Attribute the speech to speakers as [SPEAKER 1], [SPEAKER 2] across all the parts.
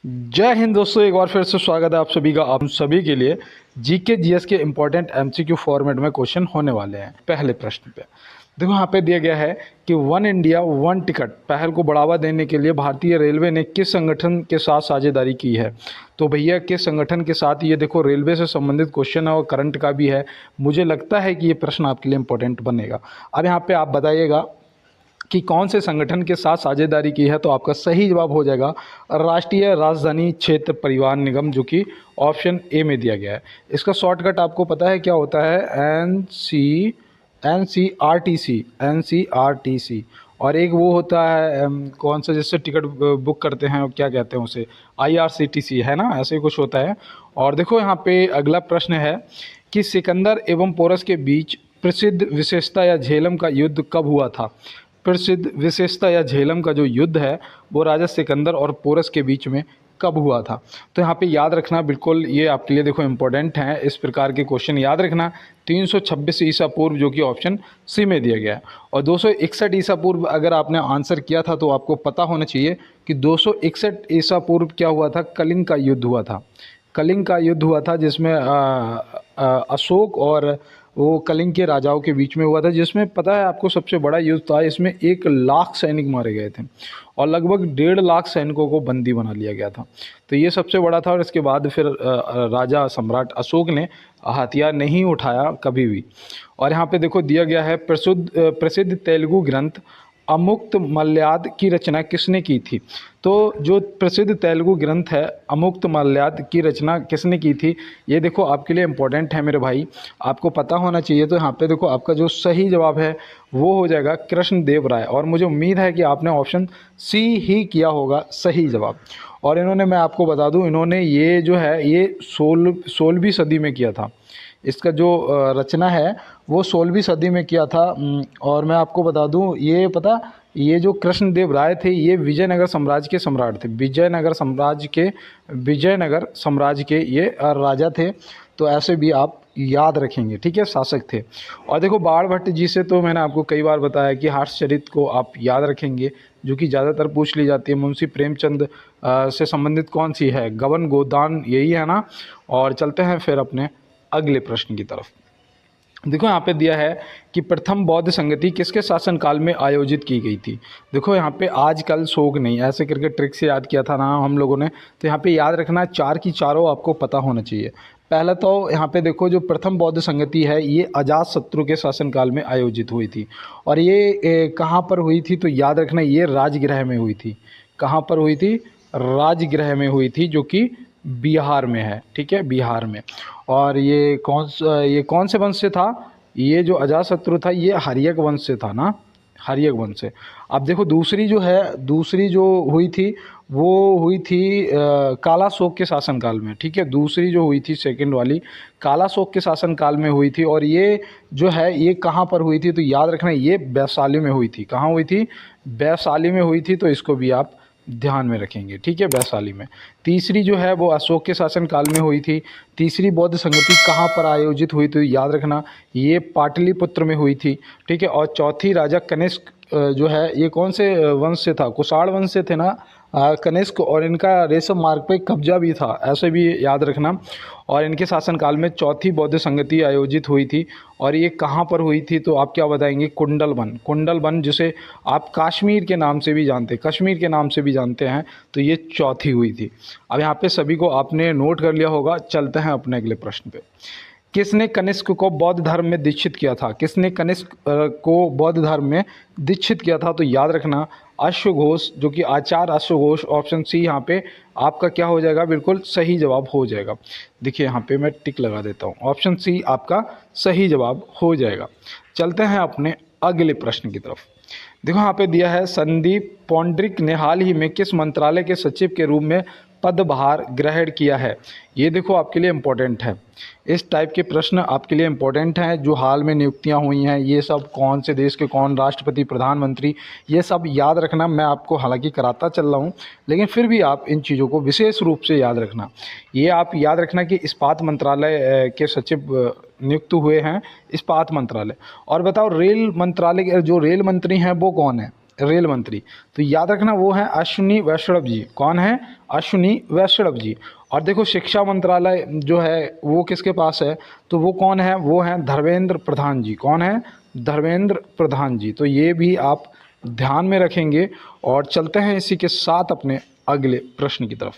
[SPEAKER 1] जय हिंद दोस्तों, एक बार फिर से स्वागत है आप सभी का। आप सभी के लिए जीके जीएस के इंपॉर्टेंट एमसीक्यू फॉर्मेट में क्वेश्चन होने वाले हैं। पहले प्रश्न पे देखो, यहाँ पे दिया गया है कि वन इंडिया वन टिकट पहल को बढ़ावा देने के लिए भारतीय रेलवे ने किस संगठन के साथ साझेदारी की है। तो भैया किस संगठन के साथ, ये देखो रेलवे से संबंधित क्वेश्चन है और करंट का भी है। मुझे लगता है कि ये प्रश्न आपके लिए इंपॉर्टेंट बनेगा। अब यहाँ पे आप बताइएगा कि कौन से संगठन के साथ साझेदारी की है। तो आपका सही जवाब हो जाएगा राष्ट्रीय राजधानी क्षेत्र परिवहन निगम, जो कि ऑप्शन ए में दिया गया है। इसका शॉर्टकट आपको पता है क्या होता है? N C R T C. और एक वो होता है कौन सा, जिससे टिकट बुक करते हैं, क्या कहते हैं उसे, IRCTC है ना, ऐसे ही कुछ होता है। और देखो यहाँ पे अगला प्रश्न है कि सिकंदर एवं पोरस के बीच प्रसिद्ध विशेषता या झेलम का युद्ध कब हुआ था। प्रसिद्ध विशेषता या झेलम का जो युद्ध है वो राजा सिकंदर और पोरस के बीच में कब हुआ था। तो यहाँ पे याद रखना, बिल्कुल ये आपके लिए देखो इंपॉर्टेंट है, इस प्रकार के क्वेश्चन याद रखना। 326 ईसा पूर्व, जो कि ऑप्शन सी में दिया गया है। और 261 ईसा पूर्व अगर आपने आंसर किया था तो आपको पता होना चाहिए कि 261 ईसा पूर्व क्या हुआ था, कलिंग का युद्ध हुआ था। कलिंग का युद्ध हुआ था, जिसमें अशोक और वो कलिंग के राजाओं के बीच में हुआ था, जिसमें पता है आपको सबसे बड़ा युद्ध था। इसमें 1 लाख सैनिक मारे गए थे और लगभग 1.5 लाख सैनिकों को बंदी बना लिया गया था। तो ये सबसे बड़ा था। और इसके बाद फिर राजा सम्राट अशोक ने हथियार नहीं उठाया कभी भी। और यहाँ पे देखो दिया गया है प्रसिद्ध तेलुगु ग्रंथ अमुक्त मल्याद की रचना किसने की थी। तो जो प्रसिद्ध तेलुगु ग्रंथ है अमुक्त मल्याद की रचना किसने की थी, ये देखो आपके लिए इम्पोर्टेंट है मेरे भाई, आपको पता होना चाहिए। तो यहाँ पे देखो आपका जो सही जवाब है वो हो जाएगा कृष्णदेव राय। और मुझे उम्मीद है कि आपने ऑप्शन सी ही किया होगा सही जवाब। और इन्होंने, मैं आपको बता दूं, इन्होंने ये जो है ये 16वीं सदी में किया था। इसका जो रचना है वो 16वीं सदी में किया था। और मैं आपको बता दूं, ये पता, ये जो कृष्णदेव राय थे ये विजयनगर साम्राज्य के सम्राट थे। विजयनगर साम्राज्य के ये राजा थे। तो ऐसे भी आप याद रखेंगे, ठीक है, शासक थे। और देखो बाण भट्ट जी से तो मैंने आपको कई बार बताया कि हर्षचरित को आप याद रखेंगे, जो कि ज़्यादातर पूछ ली जाती है। मुंशी प्रेमचंद से संबंधित कौन सी है, गबन गोदान, यही है ना। और चलते हैं फिर अपने अगले प्रश्न की तरफ। देखो यहाँ पे दिया है कि प्रथम बौद्ध संगति किसके शासनकाल में आयोजित की गई थी। देखो यहाँ पे आजकल शोक नहीं, ऐसे करके ट्रिक से याद किया था ना हम लोगों ने। तो यहाँ पे याद रखना, चार की चारों आपको पता होना चाहिए। पहला तो यहाँ पे देखो, जो प्रथम बौद्ध संगति है ये अजातशत्रु के शासनकाल में आयोजित हुई थी। और ये कहाँ पर हुई थी, तो याद रखना ये राजगृह में हुई थी। कहाँ पर हुई थी? राजगृह में हुई थी, जो कि बिहार में है, ठीक है, बिहार में। और ये कौन से वंश से था? ये जो अजातशत्रु था ये हर्यक वंश से था ना, हर्यक वंश से। अब देखो दूसरी जो है, दूसरी जो हुई थी वो हुई थी कालाशोक के शासनकाल में, ठीक है। दूसरी जो हुई थी सेकंड वाली कालाशोक के शासनकाल में हुई थी। और ये जो है ये कहाँ पर हुई थी, तो याद रखना ये वैशाली में हुई थी। कहाँ हुई थी? वैशाली में हुई थी। तो इसको भी आप ध्यान में रखेंगे, ठीक है, वैशाली में। तीसरी जो है वो अशोक के शासनकाल में हुई थी। तीसरी बौद्ध संगति कहाँ पर आयोजित हुई, तो याद रखना ये पाटलिपुत्र में हुई थी, ठीक है। और चौथी राजा कनिष्क जो है ये कौन से वंश से था? कुषाण वंश से थे ना कनिष्क। और इनका रेशम मार्ग पे कब्जा भी था, ऐसे भी याद रखना। और इनके शासनकाल में चौथी बौद्ध संगति आयोजित हुई थी। और ये कहाँ पर हुई थी, तो आप क्या बताएंगे? कुंडलवन, जिसे आप कश्मीर के नाम से भी जानते हैं, कश्मीर के नाम से भी जानते हैं। तो ये चौथी हुई थी। अब यहाँ पे सभी को आपने नोट कर लिया होगा। चलते हैं अपने अगले प्रश्न पे। किसने कनिष्क को बौद्ध धर्म में दीक्षित किया था? किसने कनिष्क को बौद्ध धर्म में दीक्षित किया था? तो याद रखना अश्वघोष, जो कि आचार्य अश्वघोष। ऑप्शन सी यहाँ पे आपका क्या हो जाएगा? बिल्कुल सही जवाब हो जाएगा। देखिए यहाँ पे मैं टिक लगा देता हूँ, ऑप्शन सी आपका सही जवाब हो जाएगा। चलते हैं अपने अगले प्रश्न की तरफ। देखो यहाँ पे दिया है संदीप पौंड्रिक ने हाल ही में किस मंत्रालय के सचिव के रूप में पदभार ग्रहण किया है। ये देखो आपके लिए इम्पोर्टेंट है, इस टाइप के प्रश्न आपके लिए इम्पोर्टेंट हैं। जो हाल में नियुक्तियां हुई हैं ये सब कौन से देश के कौन राष्ट्रपति, प्रधानमंत्री, ये सब याद रखना। मैं आपको हालांकि कराता चल रहा हूँ, लेकिन फिर भी आप इन चीज़ों को विशेष रूप से याद रखना। ये आप याद रखना कि इस्पात मंत्रालय के सचिव नियुक्त हुए हैं, इस्पात मंत्रालय। और बताओ रेल मंत्रालय के जो रेल मंत्री हैं वो कौन है? रेल मंत्री, तो याद रखना वो है अश्विनी वैष्णव जी। कौन है? अश्विनी वैष्णव जी। और देखो शिक्षा मंत्रालय जो है वो किसके पास है? तो वो कौन है? वो हैं धर्मेंद्र प्रधान जी। कौन है? धर्मेंद्र प्रधान जी। तो ये भी आप ध्यान में रखेंगे। और चलते हैं इसी के साथ अपने अगले प्रश्न की तरफ।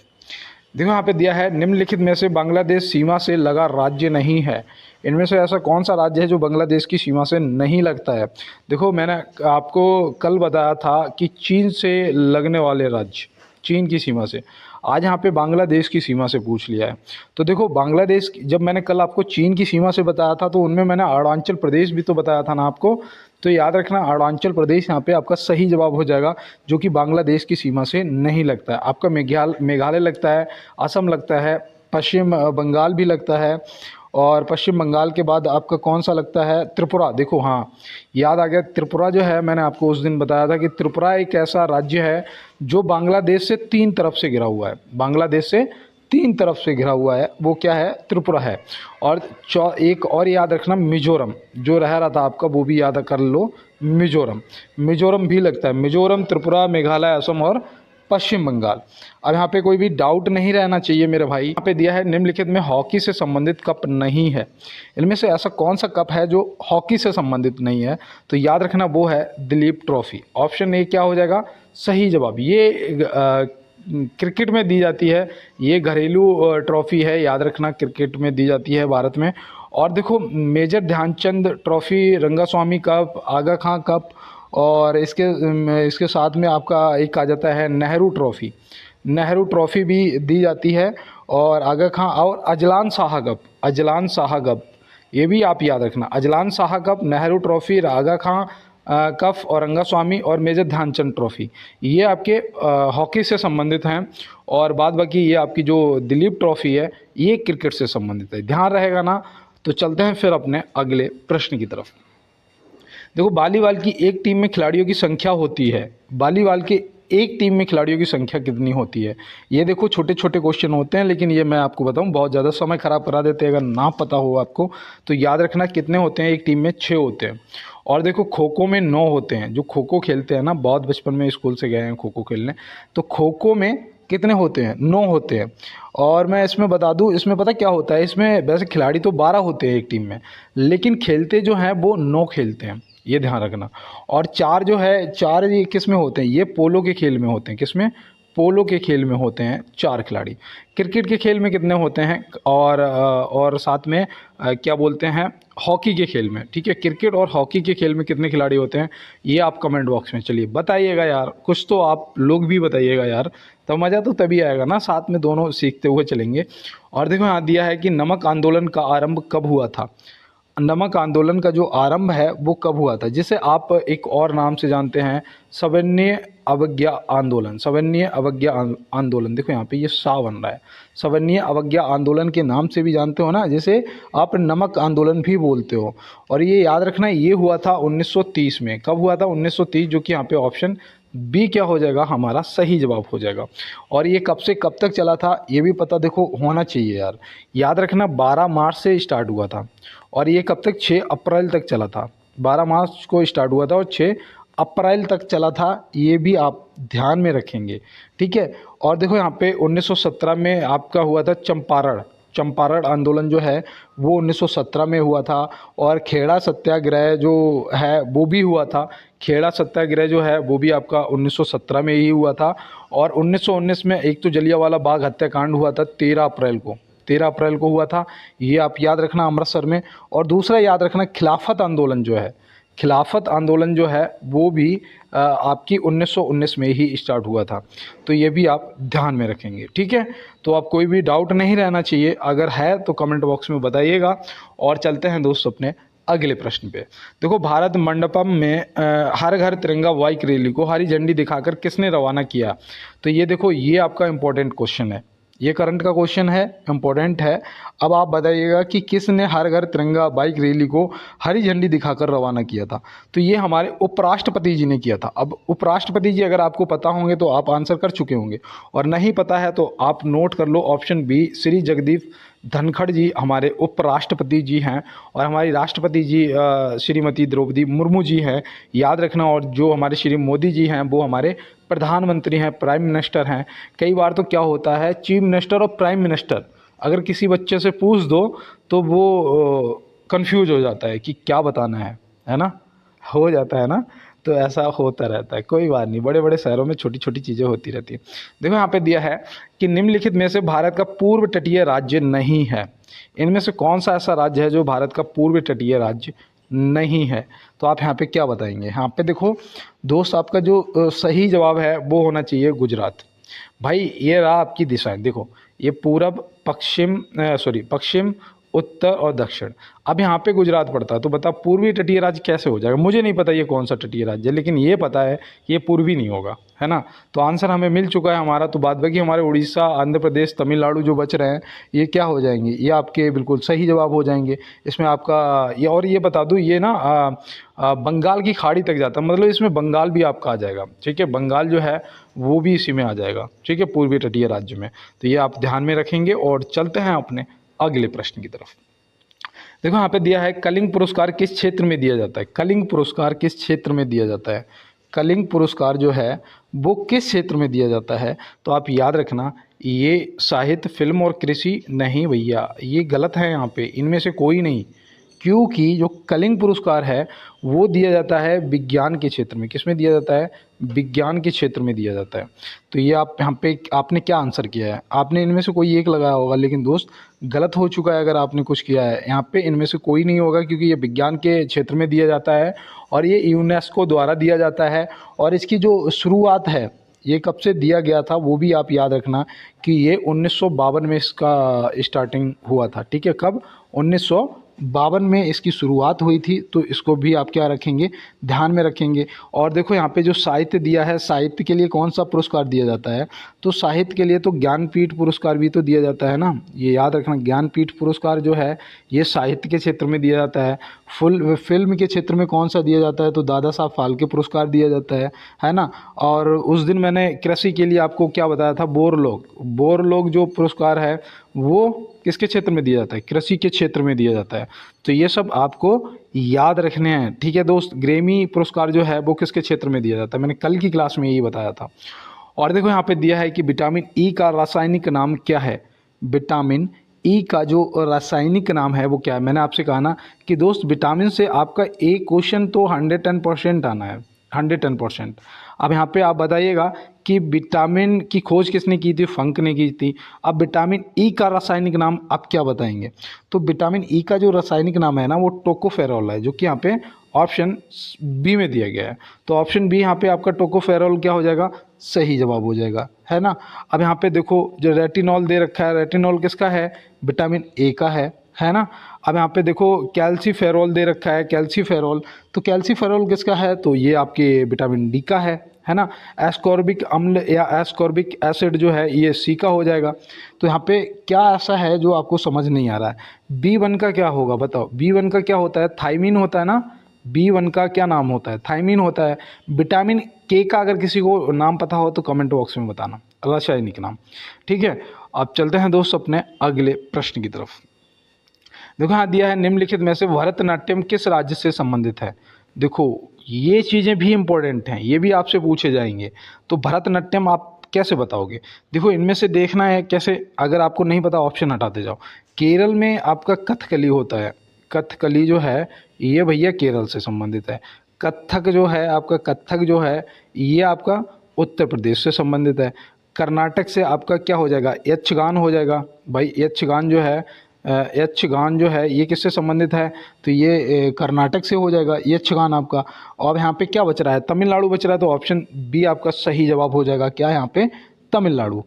[SPEAKER 1] देखो यहाँ पे दिया है, निम्नलिखित में से बांग्लादेश सीमा से लगा राज्य नहीं है। इनमें से ऐसा कौन सा राज्य है जो बांग्लादेश की सीमा से नहीं लगता है? देखो मैंने आपको कल बताया था कि चीन से लगने वाले राज्य, चीन की सीमा से। आज यहाँ पे बांग्लादेश की सीमा से पूछ लिया है। तो देखो बांग्लादेश जब मैंने कल आपको चीन की सीमा से बताया था तो उनमें मैंने अरुणाचल प्रदेश भी तो बताया था ना आपको। तो याद रखना अरुणाचल प्रदेश यहाँ पे आपका सही जवाब हो जाएगा, जो कि बांग्लादेश की सीमा से नहीं लगता है। आपका मेघालय लगता है, असम लगता है, पश्चिम बंगाल भी लगता है, और पश्चिम बंगाल के बाद आपका कौन सा लगता है? त्रिपुरा। देखो हाँ याद आ गया, त्रिपुरा जो है मैंने आपको उस दिन बताया था कि त्रिपुरा एक ऐसा राज्य है जो बांग्लादेश से 3 तरफ से घिरा हुआ है। बांग्लादेश से 3 तरफ से घिरा हुआ है, वो क्या है? त्रिपुरा है। और एक और याद रखना, मिजोरम जो रह रहा था आपका, वो भी याद कर लो, मिजोरम। मिजोरम भी लगता है। मिजोरम, त्रिपुरा, मेघालय, असम और पश्चिम बंगाल। अब यहाँ पे कोई भी डाउट नहीं रहना चाहिए मेरे भाई। यहाँ पे दिया है, निम्नलिखित में हॉकी से संबंधित कप नहीं है। इनमें से ऐसा कौन सा कप है जो हॉकी से संबंधित नहीं है? तो याद रखना वो है दिलीप ट्रॉफी। ऑप्शन ए क्या हो जाएगा सही जवाब? ये क्रिकेट में दी जाती है, ये घरेलू ट्रॉफी है, याद रखना क्रिकेट में दी जाती है भारत में। और देखो major Dhyan Chand trophy, Rangaswamy cup, Aga Khan cup, और इसके साथ में आपका एक आ जाता है नेहरू ट्रॉफ़ी। नेहरू ट्रॉफ़ी भी दी जाती है, और आगा खां और अजलान शाह कप, अजलान शाह कप ये भी आप याद रखना। Azlan Shah cup, Nehru trophy, Aga Khan cup और रंगास्वामी और मेजर ध्यानचंद ट्रॉफ़ी, ये आपके हॉकी से संबंधित हैं। और बाद बाकी ये आपकी जो दिलीप ट्रॉफ़ी है ये क्रिकेट से संबंधित है। ध्यान रहेगा ना? तो चलते हैं फिर अपने अगले प्रश्न की तरफ। देखो वॉलीबॉल की एक टीम में खिलाड़ियों की संख्या होती है, वॉलीबॉल के एक टीम में खिलाड़ियों की संख्या कितनी होती है? ये देखो छोटे छोटे क्वेश्चन होते हैं, लेकिन ये मैं आपको बताऊं बहुत ज़्यादा समय ख़राब करा देते हैं अगर ना पता हो आपको। तो याद रखना कितने होते हैं? एक टीम में 6 होते हैं। और देखो खो खो में 9 होते हैं। जो खो खो खेलते हैं ना, बहुत बचपन में स्कूल से गए हैं खो खो खेलने, तो खो खो में कितने होते हैं? 9 होते हैं। और मैं इसमें बता दूं, इसमें पता क्या होता है, इसमें वैसे खिलाड़ी तो 12 होते हैं एक टीम में, लेकिन खेलते जो हैं वो 9 खेलते हैं, ये ध्यान रखना। और 4 जो है, 4 ये किस में होते हैं? ये पोलो के खेल में होते हैं। किस में? पोलो के खेल में होते हैं 4 खिलाड़ी। क्रिकेट के खेल में कितने होते हैं? और साथ में क्या बोलते हैं, हॉकी के खेल में। ठीक है, क्रिकेट और हॉकी के खेल में कितने खिलाड़ी होते हैं? ये आप कमेंट बॉक्स में चलिए बताइएगा यार, कुछ तो आप लोग भी बताइएगा यार, तो मज़ा तो तभी आएगा ना, साथ में दोनों सीखते हुए चलेंगे। और देखो यहाँ दिया है कि नमक आंदोलन का आरंभ कब हुआ था? नमक आंदोलन का जो आरंभ है वो कब हुआ था, जिसे आप एक और नाम से जानते हैं, सवर्णीय अवज्ञा आंदोलन। सवर्णीय अवज्ञा आंदोलन, देखो यहाँ पे ये सा बन रहा है। सवर्णीय अवज्ञा आंदोलन के नाम से भी जानते हो ना, जिसे आप नमक आंदोलन भी बोलते हो। और ये याद रखना, ये हुआ था 1930 में। कब हुआ था? 1930, जो कि यहाँ पे ऑप्शन बी क्या हो जाएगा हमारा सही जवाब हो जाएगा। और ये कब से कब तक चला था ये भी पता देखो होना चाहिए यार। याद रखना 12 मार्च से स्टार्ट हुआ था, और ये कब तक? 6 अप्रैल तक चला था। 12 मार्च को स्टार्ट हुआ था और 6 अप्रैल तक चला था, ये भी आप ध्यान में रखेंगे। ठीक है। और देखो यहाँ पे 1917 में आपका हुआ था चंपारण आंदोलन जो है वो 1917 में हुआ था। और खेड़ा सत्याग्रह जो है वो भी हुआ था। खेड़ा सत्याग्रह जो है वो भी आपका 1917 में ही हुआ था। और 1919 में एक तो जलियांवाला बाग हत्याकांड हुआ था 13 अप्रैल को हुआ था, ये आप याद रखना, अमृतसर में। और दूसरा याद रखना खिलाफत आंदोलन जो है वो भी आपकी 1919 में ही स्टार्ट हुआ था। तो ये भी आप ध्यान में रखेंगे। ठीक है, तो आप कोई भी डाउट नहीं रहना चाहिए, अगर है तो कमेंट बॉक्स में बताइएगा। और चलते हैं दोस्तों अपने अगले प्रश्न पे। देखो भारत मंडपम में हर घर तिरंगा बाइक रैली को हरी झंडी दिखाकर किसने रवाना किया? तो ये देखो, ये आपका इंपॉर्टेंट क्वेश्चन है, ये करंट का क्वेश्चन है, इम्पोर्टेंट है। अब आप बताइएगा कि किसने हर घर तिरंगा बाइक रैली को हरी झंडी दिखाकर रवाना किया था। तो ये हमारे उपराष्ट्रपति जी ने किया था। अब उपराष्ट्रपति जी अगर आपको पता होंगे तो आप आंसर कर चुके होंगे, और नहीं पता है तो आप नोट कर लो, ऑप्शन बी श्री जगदीप धनखड़ जी हमारे उपराष्ट्रपति जी हैं, और हमारी राष्ट्रपति जी श्रीमती द्रौपदी मुर्मू जी हैं, याद रखना। और जो हमारे श्री मोदी जी हैं वो हमारे प्रधानमंत्री हैं, प्राइम मिनिस्टर हैं। कई बार तो क्या होता है, चीफ मिनिस्टर और प्राइम मिनिस्टर अगर किसी बच्चे से पूछ दो तो वो कंफ्यूज हो जाता है कि क्या बताना है ना, हो जाता है ना। तो ऐसा होता रहता है, कोई बात नहीं, बड़े बड़े शहरों में छोटी छोटी चीज़ें होती रहती हैं। देखो यहाँ पे दिया है कि निम्नलिखित में से भारत का पूर्व तटीय राज्य नहीं है। इनमें से कौन सा ऐसा राज्य है जो भारत का पूर्व तटीय राज्य नहीं है। तो आप यहाँ पे क्या बताएंगे। यहाँ पे देखो दोस्त, आपका जो सही जवाब है वो होना चाहिए गुजरात। भाई ये रहा आपकी दिशाएं, देखो ये पूरब, पश्चिम, उत्तर और दक्षिण। अब यहाँ पे गुजरात पड़ता है, तो बता पूर्वी तटीय राज्य कैसे हो जाएगा। मुझे नहीं पता ये कौन सा तटीय राज्य है, लेकिन ये पता है ये पूर्वी नहीं होगा, है ना। तो आंसर हमें मिल चुका है हमारा। तो बाद बाकी हमारे उड़ीसा, आंध्र प्रदेश, तमिलनाडु जो बच रहे हैं ये क्या हो जाएंगे, ये आपके बिल्कुल सही जवाब हो जाएंगे। इसमें आपका ये, और ये बता दूँ ये ना बंगाल की खाड़ी तक जाता है, मतलब इसमें बंगाल भी आपका आ जाएगा, ठीक है। बंगाल जो है वो भी इसी में आ जाएगा, ठीक है, पूर्वी तटीय राज्य में। तो ये आप ध्यान में रखेंगे। और चलते हैं अपने अगले प्रश्न की तरफ। देखो यहाँ पे दिया है कलिंग पुरस्कार किस क्षेत्र में दिया जाता है। कलिंग पुरस्कार किस क्षेत्र में दिया जाता है। कलिंग पुरस्कार जो है वो किस क्षेत्र में दिया जाता है। तो आप याद रखना, ये साहित्य, फिल्म और कृषि नहीं भैया, ये गलत है यहाँ पे, इनमें से कोई नहीं। क्योंकि जो कलिंग पुरस्कार है वो दिया जाता है विज्ञान के क्षेत्र में। किस में दिया जाता है, विज्ञान के क्षेत्र में दिया जाता है। तो ये आप यहाँ पे आपने क्या आंसर किया है, आपने इनमें से कोई एक लगाया होगा, लेकिन दोस्त गलत हो चुका है अगर आपने कुछ किया है। यहाँ पे इनमें से कोई नहीं होगा, क्योंकि ये विज्ञान के क्षेत्र में दिया जाता है और ये यूनेस्को द्वारा दिया जाता है। और इसकी जो शुरुआत है ये कब से दिया गया था वो भी आप याद रखना कि ये 1952 में इसका स्टार्टिंग हुआ था, ठीक है। कब, 1952 में इसकी शुरुआत हुई थी। तो इसको भी आप क्या रखेंगे, ध्यान में रखेंगे। और देखो यहाँ पे जो साहित्य दिया है, साहित्य के लिए कौन सा पुरस्कार दिया जाता है। तो साहित्य के लिए तो ज्ञानपीठ पुरस्कार भी तो दिया जाता है ना, ये याद रखना। ज्ञानपीठ पुरस्कार जो है ये साहित्य के क्षेत्र में दिया जाता है। फिल्म के क्षेत्र में कौन सा दिया जाता है, तो दादा साहब फाल्के पुरस्कार दिया जाता है ना। और उस दिन मैंने कृषि के लिए आपको क्या बताया था, बोरलोग जो पुरस्कार है वो किसके क्षेत्र में दिया जाता है, कृषि के क्षेत्र में दिया जाता है। तो ये सब आपको याद रखने हैं, ठीक है दोस्त। ग्रेमी पुरस्कार जो है वो किसके क्षेत्र में दिया जाता है, मैंने कल की क्लास में यही बताया था। और देखो यहाँ पे दिया है कि विटामिन ई का रासायनिक नाम क्या है। विटामिन ई का जो रासायनिक नाम है वो क्या है। मैंने आपसे कहा ना कि दोस्त विटामिन से आपका एक क्वेश्चन तो 110% आना है, 110%। अब यहाँ पे आप बताइएगा कि विटामिन की खोज किसने की थी, फंक ने की थी। अब विटामिन ई का रासायनिक नाम आप क्या बताएंगे। तो विटामिन ई का जो रासायनिक नाम है ना वो टोकोफेरॉल है, जो कि यहाँ पे ऑप्शन बी में दिया गया है। तो ऑप्शन बी यहाँ पे आपका टोकोफेरॉल क्या हो जाएगा, सही जवाब हो जाएगा, है ना। अब यहाँ पे देखो जो रेटिनॉल दे रखा है, रेटिनॉल किसका है, विटामिन ए का है ना। अब यहाँ पे देखो कैल्सीफेरॉल दे रखा है, कैल्सीफेरॉल, तो कैल्सीफेरॉल किसका है, तो ये आपके विटामिन डी का है ना। एस्कॉर्बिक अम्ल या एस्कॉर्बिक एसिड जो है ये सी का हो जाएगा। तो यहाँ पे क्या ऐसा है जो आपको समझ नहीं आ रहा है। B1 का क्या होगा बताओ, B1 का क्या होता है, थायमीन होता है ना। B1 का क्या नाम होता है, थायमीन होता है। विटामिन के का अगर किसी को नाम पता हो तो कमेंट बॉक्स में बताना, रासायनिक नाम, ठीक है। अब चलते हैं दोस्त अपने अगले प्रश्न की तरफ। देखो यहाँ दिया है निम्नलिखित में से भरतनाट्यम किस राज्य से संबंधित है। देखो ये चीज़ें भी इम्पोर्टेंट हैं, ये भी आपसे पूछे जाएंगे। तो भरतनाट्यम आप कैसे बताओगे। देखो इनमें से देखना है कैसे, अगर आपको नहीं पता ऑप्शन हटाते जाओ। केरल में आपका कथकली होता है, कथकली जो है ये भैया केरल से संबंधित है। कथक जो है आपका, कथक जो है ये आपका उत्तर प्रदेश से संबंधित है। कर्नाटक से आपका क्या हो जाएगा, यक्षगान हो जाएगा। भाई यक्षगान जो है, यक्षगान जो है ये किससे संबंधित है, तो ये कर्नाटक से हो जाएगा यक्षगान आपका। और यहाँ पे क्या बच रहा है, तमिलनाडु बच रहा है। तो ऑप्शन बी आपका सही जवाब हो जाएगा, क्या यहाँ पे, तमिलनाडु।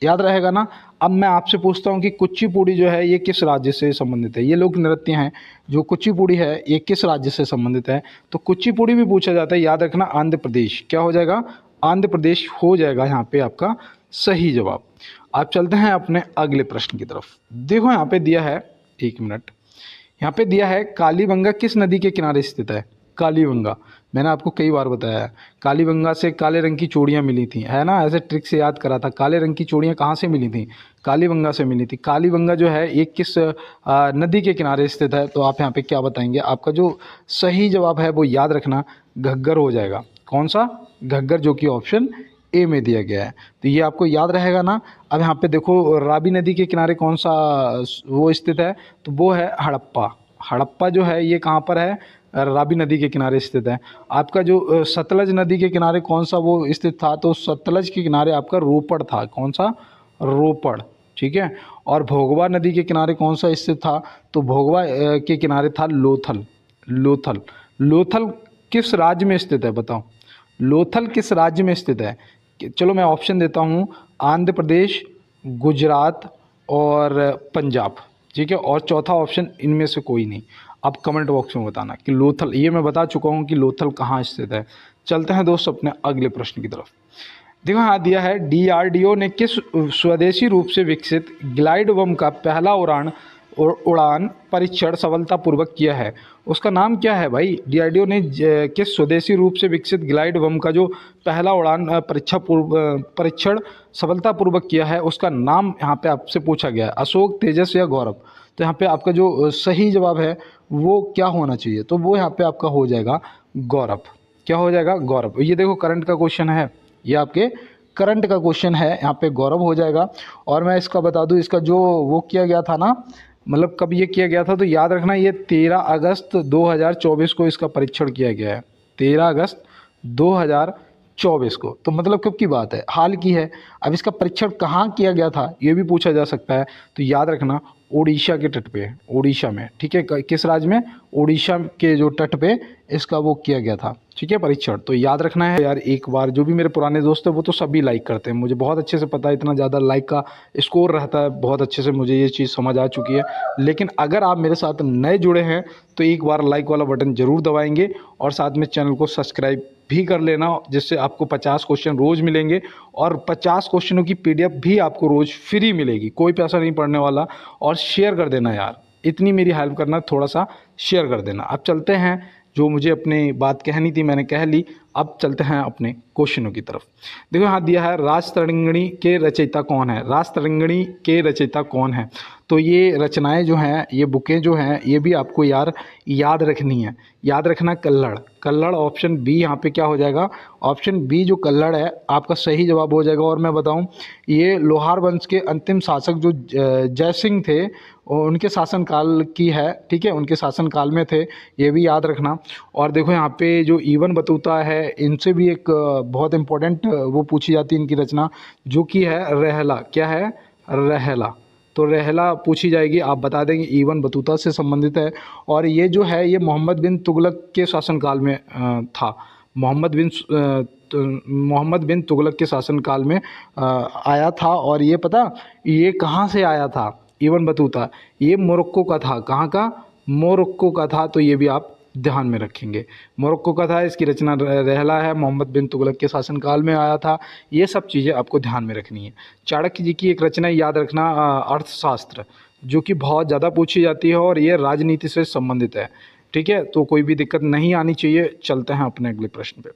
[SPEAKER 1] याद रहेगा ना। अब मैं आपसे पूछता हूँ कि कुचिपुड़ी जो है ये किस राज्य से संबंधित है। ये लोक नृत्य हैं जो कुचिपुड़ी है ये किस राज्य से संबंधित है। तो कुचिपुड़ी भी पूछा जाता है, याद रखना आंध्र प्रदेश, क्या हो जाएगा, आंध्र प्रदेश हो जाएगा यहाँ पे आपका सही जवाब। आप चलते हैं अपने अगले प्रश्न की तरफ। देखो यहाँ पे दिया है, एक मिनट, यहाँ पे दिया है कालीबंगा किस नदी के किनारे स्थित है। कालीबंगा, मैंने आपको कई बार बताया है, कालीबंगा से काले रंग की चूड़ियाँ मिली थी, है ना, ऐसे ट्रिक से याद करा था। काले रंग की चूड़ियाँ कहाँ से मिली थी, कालीबंगा से मिली थी। कालीबंगा जो है ये किस नदी के किनारे स्थित है, तो आप यहाँ पे क्या बताएंगे। आपका जो सही जवाब है वो याद रखना घग्गर हो जाएगा। कौन सा, घग्गर, जो कि ऑप्शन ए में दिया गया है। तो ये आपको याद रहेगा ना। अब यहाँ पे देखो रावी नदी के किनारे कौन सा वो स्थित है, तो वो है हड़प्पा। हड़प्पा जो है ये कहाँ पर है, रावी नदी के किनारे स्थित है। आपका जो सतलज नदी के किनारे कौन सा वो स्थित था, तो सतलज के किनारे आपका रोपड़ था। कौन सा, रोपड़, ठीक है। और भोगवा नदी के किनारे कौन सा स्थित था, तो भोगवा के किनारे था लोथल। लोथल, लोथल किस राज्य में स्थित है बताओ, लोथल किस राज्य में स्थित है। चलो मैं ऑप्शन देता हूँ, आंध्र प्रदेश, गुजरात और पंजाब, ठीक है। और चौथा ऑप्शन इनमें से कोई नहीं। आप कमेंट बॉक्स में बताना कि लोथल, ये मैं बता चुका हूँ कि लोथल कहाँ स्थित है। चलते हैं दोस्त अपने अगले प्रश्न की तरफ। देखो यहाँ दिया है डीआरडीओ ने किस स्वदेशी रूप से विकसित ग्लाइड बम का पहला उड़ान परीक्षण सफलतापूर्वक किया है। उसका नाम क्या है भाई। डीआरडीओ ने किस स्वदेशी रूप से विकसित ग्लाइड बम का जो पहला उड़ान परीक्षण सफलतापूर्वक किया है, उसका नाम यहाँ पे आपसे पूछा गया है। अशोक, तेजस या गौरव। तो यहाँ पे आपका जो सही जवाब है वो क्या होना चाहिए, तो वो यहाँ पे आपका हो जाएगा गौरव। क्या हो जाएगा, गौरव। ये देखो करंट का क्वेश्चन है, ये आपके करंट का क्वेश्चन है, यहाँ पे गौरव हो जाएगा। और मैं इसका बता दूँ, इसका जो वो किया गया था ना, मतलब कब ये किया गया था, तो याद रखना ये 13 अगस्त 2024 को इसका परीक्षण किया गया है। 13 अगस्त 2024 को, तो मतलब कब की बात है, हाल की है। अब इसका परीक्षण कहाँ किया गया था ये भी पूछा जा सकता है, तो याद रखना उड़ीसा के तट पे, उड़ीसा में, ठीक है। किस राज्य में, उड़ीसा के जो तट पे इसका वो किया गया था, ठीक है, परीक्षण। तो याद रखना है यार। एक बार जो भी मेरे पुराने दोस्त हैं वो तो सभी लाइक करते हैं, मुझे बहुत अच्छे से पता है, इतना ज़्यादा लाइक का स्कोर रहता है, बहुत अच्छे से मुझे ये चीज़ समझ आ चुकी है। लेकिन अगर आप मेरे साथ नए जुड़े हैं तो एक बार लाइक वाला बटन ज़रूर दबाएंगे और साथ में चैनल को सब्सक्राइब भी कर लेना, जिससे आपको 50 क्वेश्चन रोज़ मिलेंगे और 50 क्वेश्चनों की पीडीएफ भी आपको रोज़ फ्री मिलेगी, कोई पैसा नहीं पड़ने वाला। और शेयर कर देना यार, इतनी मेरी हेल्प करना, थोड़ा सा शेयर कर देना। अब चलते हैं, जो मुझे अपनी बात कहनी थी मैंने कह ली, अब चलते हैं अपने क्वेश्चनों की तरफ। देखो यहाँ दिया है राजतरंगिणी के रचयिता कौन है। राजतरंगिणी के रचयिता कौन है, तो ये रचनाएं जो हैं, ये बुकें जो हैं, ये भी आपको यार याद रखनी है। याद रखना कल्हड़। कल्हड़ ऑप्शन बी यहाँ पे क्या हो जाएगा, ऑप्शन बी जो कल्हड़ है आपका सही जवाब हो जाएगा। और मैं बताऊं, ये लोहार वंश के अंतिम शासक जो जयसिंह थे, उनके शासनकाल की है, ठीक है, उनके शासनकाल में थे, ये भी याद रखना। और देखो यहाँ पे जो इवन बतूता है, इनसे भी एक बहुत इंपॉर्टेंट वो पूछी जाती है इनकी रचना, जो कि है रहला। क्या है, रहला। तो रहला पूछी जाएगी, आप बता देंगे इवन बतूता से संबंधित है। और ये जो है ये मोहम्मद बिन तुगलक के शासनकाल में था। मोहम्मद बिन तुगलक के शासनकाल में आया था। और ये पता ये कहाँ से आया था, इवन बतूता, ये मोरक्को का था। कहाँ का, मोरक्को का था। तो ये भी आप ध्यान में रखेंगे, मोरक्को का था, इसकी रचना रहला है, मोहम्मद बिन तुगलक के शासनकाल में आया था। ये सब चीज़ें आपको ध्यान में रखनी है। चाणक्य जी की एक रचना याद रखना, अर्थशास्त्र, जो कि बहुत ज़्यादा पूछी जाती है और ये राजनीति से संबंधित है, ठीक है। तो कोई भी दिक्कत नहीं आनी चाहिए। चलते हैं अपने अगले प्रश्न पे।